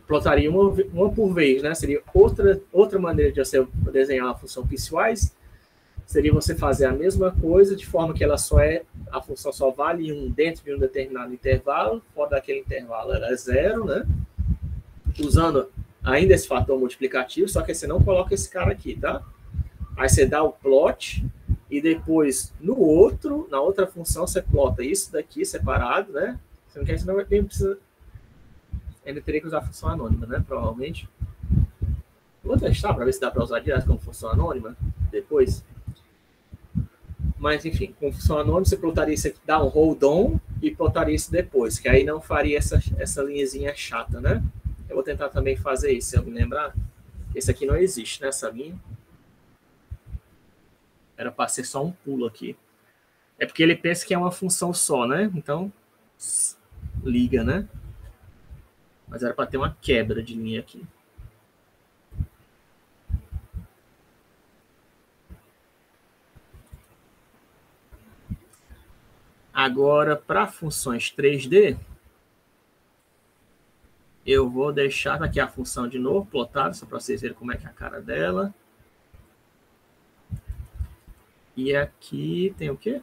plotaria uma por vez, né? Seria outra maneira de você desenhar uma função piecewise. Seria você fazer a mesma coisa de forma que a função só vale 1 dentro de um determinado intervalo, fora daquele intervalo era 0, né? Usando ainda esse fator multiplicativo, só que você não coloca esse cara aqui, tá? Aí você dá o plot e depois na outra função você plota isso daqui separado, né? Você não quer, senão nem precisa. Ainda teria que usar a função anônima, né? Provavelmente. Vou testar para ver se dá para usar direto como função anônima depois. Mas, enfim, com função anônima, você plotaria isso aqui, dá um hold on e plotaria isso depois, que aí não faria essa linhazinha chata, né? Eu vou tentar também fazer isso, se eu me lembrar. Esse aqui não existe, né? Essa linha. Era para ser só um pulo aqui. É porque ele pensa que é uma função só, né? Então, liga, né? Mas era para ter uma quebra de linha aqui. Agora, para funções 3D, eu vou deixar aqui a função de novo, plotada, só para vocês verem como é que é a cara dela. E aqui tem o quê?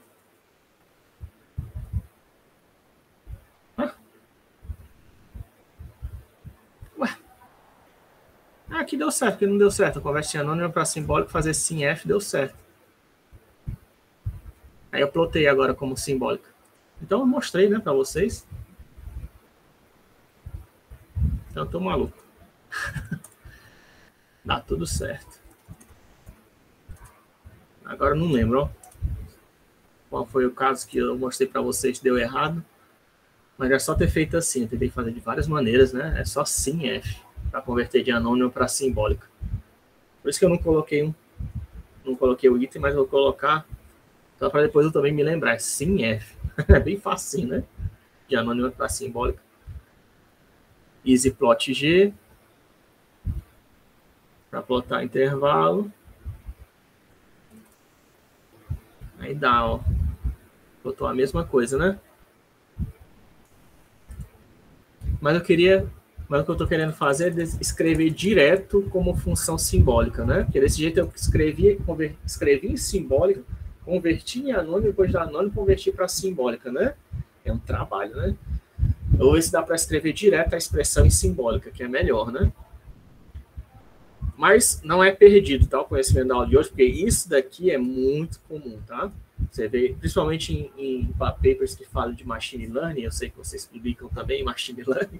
Ué. Aqui deu certo, aqui não deu certo. A conversão anônima para simbólico, fazer simf deu certo. Aí eu plotei agora como simbólica. Então eu mostrei, né, para vocês. Então eu tô maluco. Dá tudo certo. Agora eu não lembro, ó, qual foi o caso que eu mostrei para vocês que deu errado. Mas é só ter feito assim. Eu tentei fazer de várias maneiras, né? É só simf para converter de anônimo para simbólica. Por isso que eu não coloquei o item, mas vou colocar só para depois eu também me lembrar. É simf. É bem facinho, né? De anônimo para simbólica. EasyPlot G para plotar intervalo. Aí dá, ó. Botou a mesma coisa, né? Mas o que eu estou querendo fazer é escrever direto como função simbólica, né? Porque desse jeito eu escrevi em simbólica, converti em anônimo, depois da anônimo converti para simbólica, né? É um trabalho, né? Ou esse dá para escrever direto a expressão em simbólica, que é melhor, né? Mas não é perdido, tá? O conhecimento da aula de hoje, porque isso daqui é muito comum, tá? Você vê, principalmente em papers que falam de machine learning, eu sei que vocês publicam também machine learning.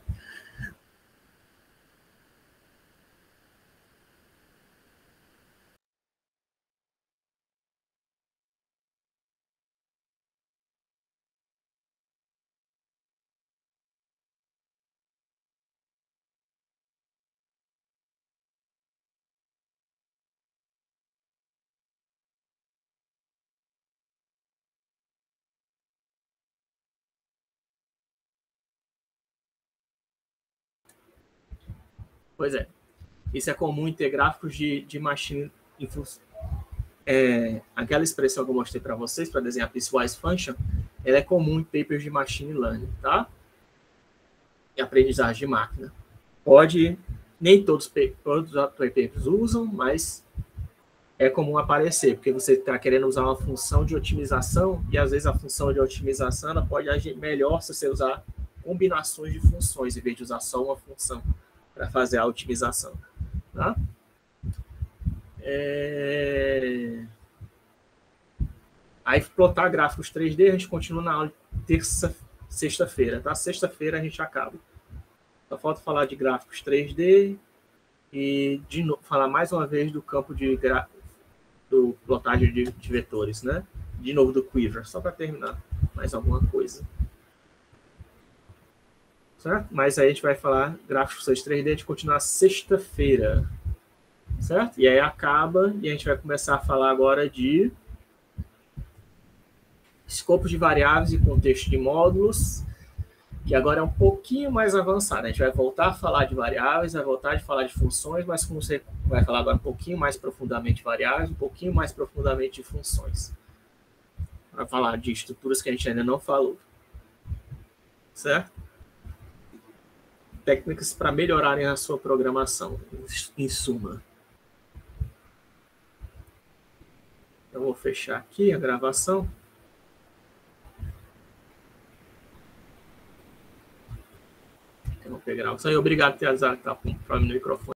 Pois é. Isso é comum em ter gráficos de machine aquela expressão que eu mostrei para vocês, para desenhar piecewise function, ela é comum em papers de machine learning, tá? E aprendizagem de máquina. Nem todos os papers usam, mas é comum aparecer, porque você está querendo usar uma função de otimização, e às vezes a função de otimização ela pode agir melhor se você usar combinações de funções, em vez de usar só uma função para fazer a otimização. Tá? Aí, plotar gráficos 3D, a gente continua na aula de sexta-feira. Tá? Sexta-feira a gente acaba. Só falta falar de gráficos 3D e de novo, falar mais uma vez do campo de do plotagem de vetores, né? De novo do Quiver, só para terminar mais alguma coisa. Certo? Mas aí a gente vai falar gráficos 3D, a gente continua sexta-feira. Certo? E aí acaba e a gente vai começar a falar agora de escopo de variáveis e contexto de módulos, que agora é um pouquinho mais avançado. A gente vai voltar a falar de variáveis, vai voltar a falar de funções, mas como você vai falar agora um pouquinho mais profundamente de variáveis, um pouquinho mais profundamente de funções. Vai falar de estruturas que a gente ainda não falou. Certo? Técnicas para melhorarem a sua programação, em suma. Eu vou fechar aqui a gravação. Eu vou pegar a gravação. E obrigado por ter usado o microfone.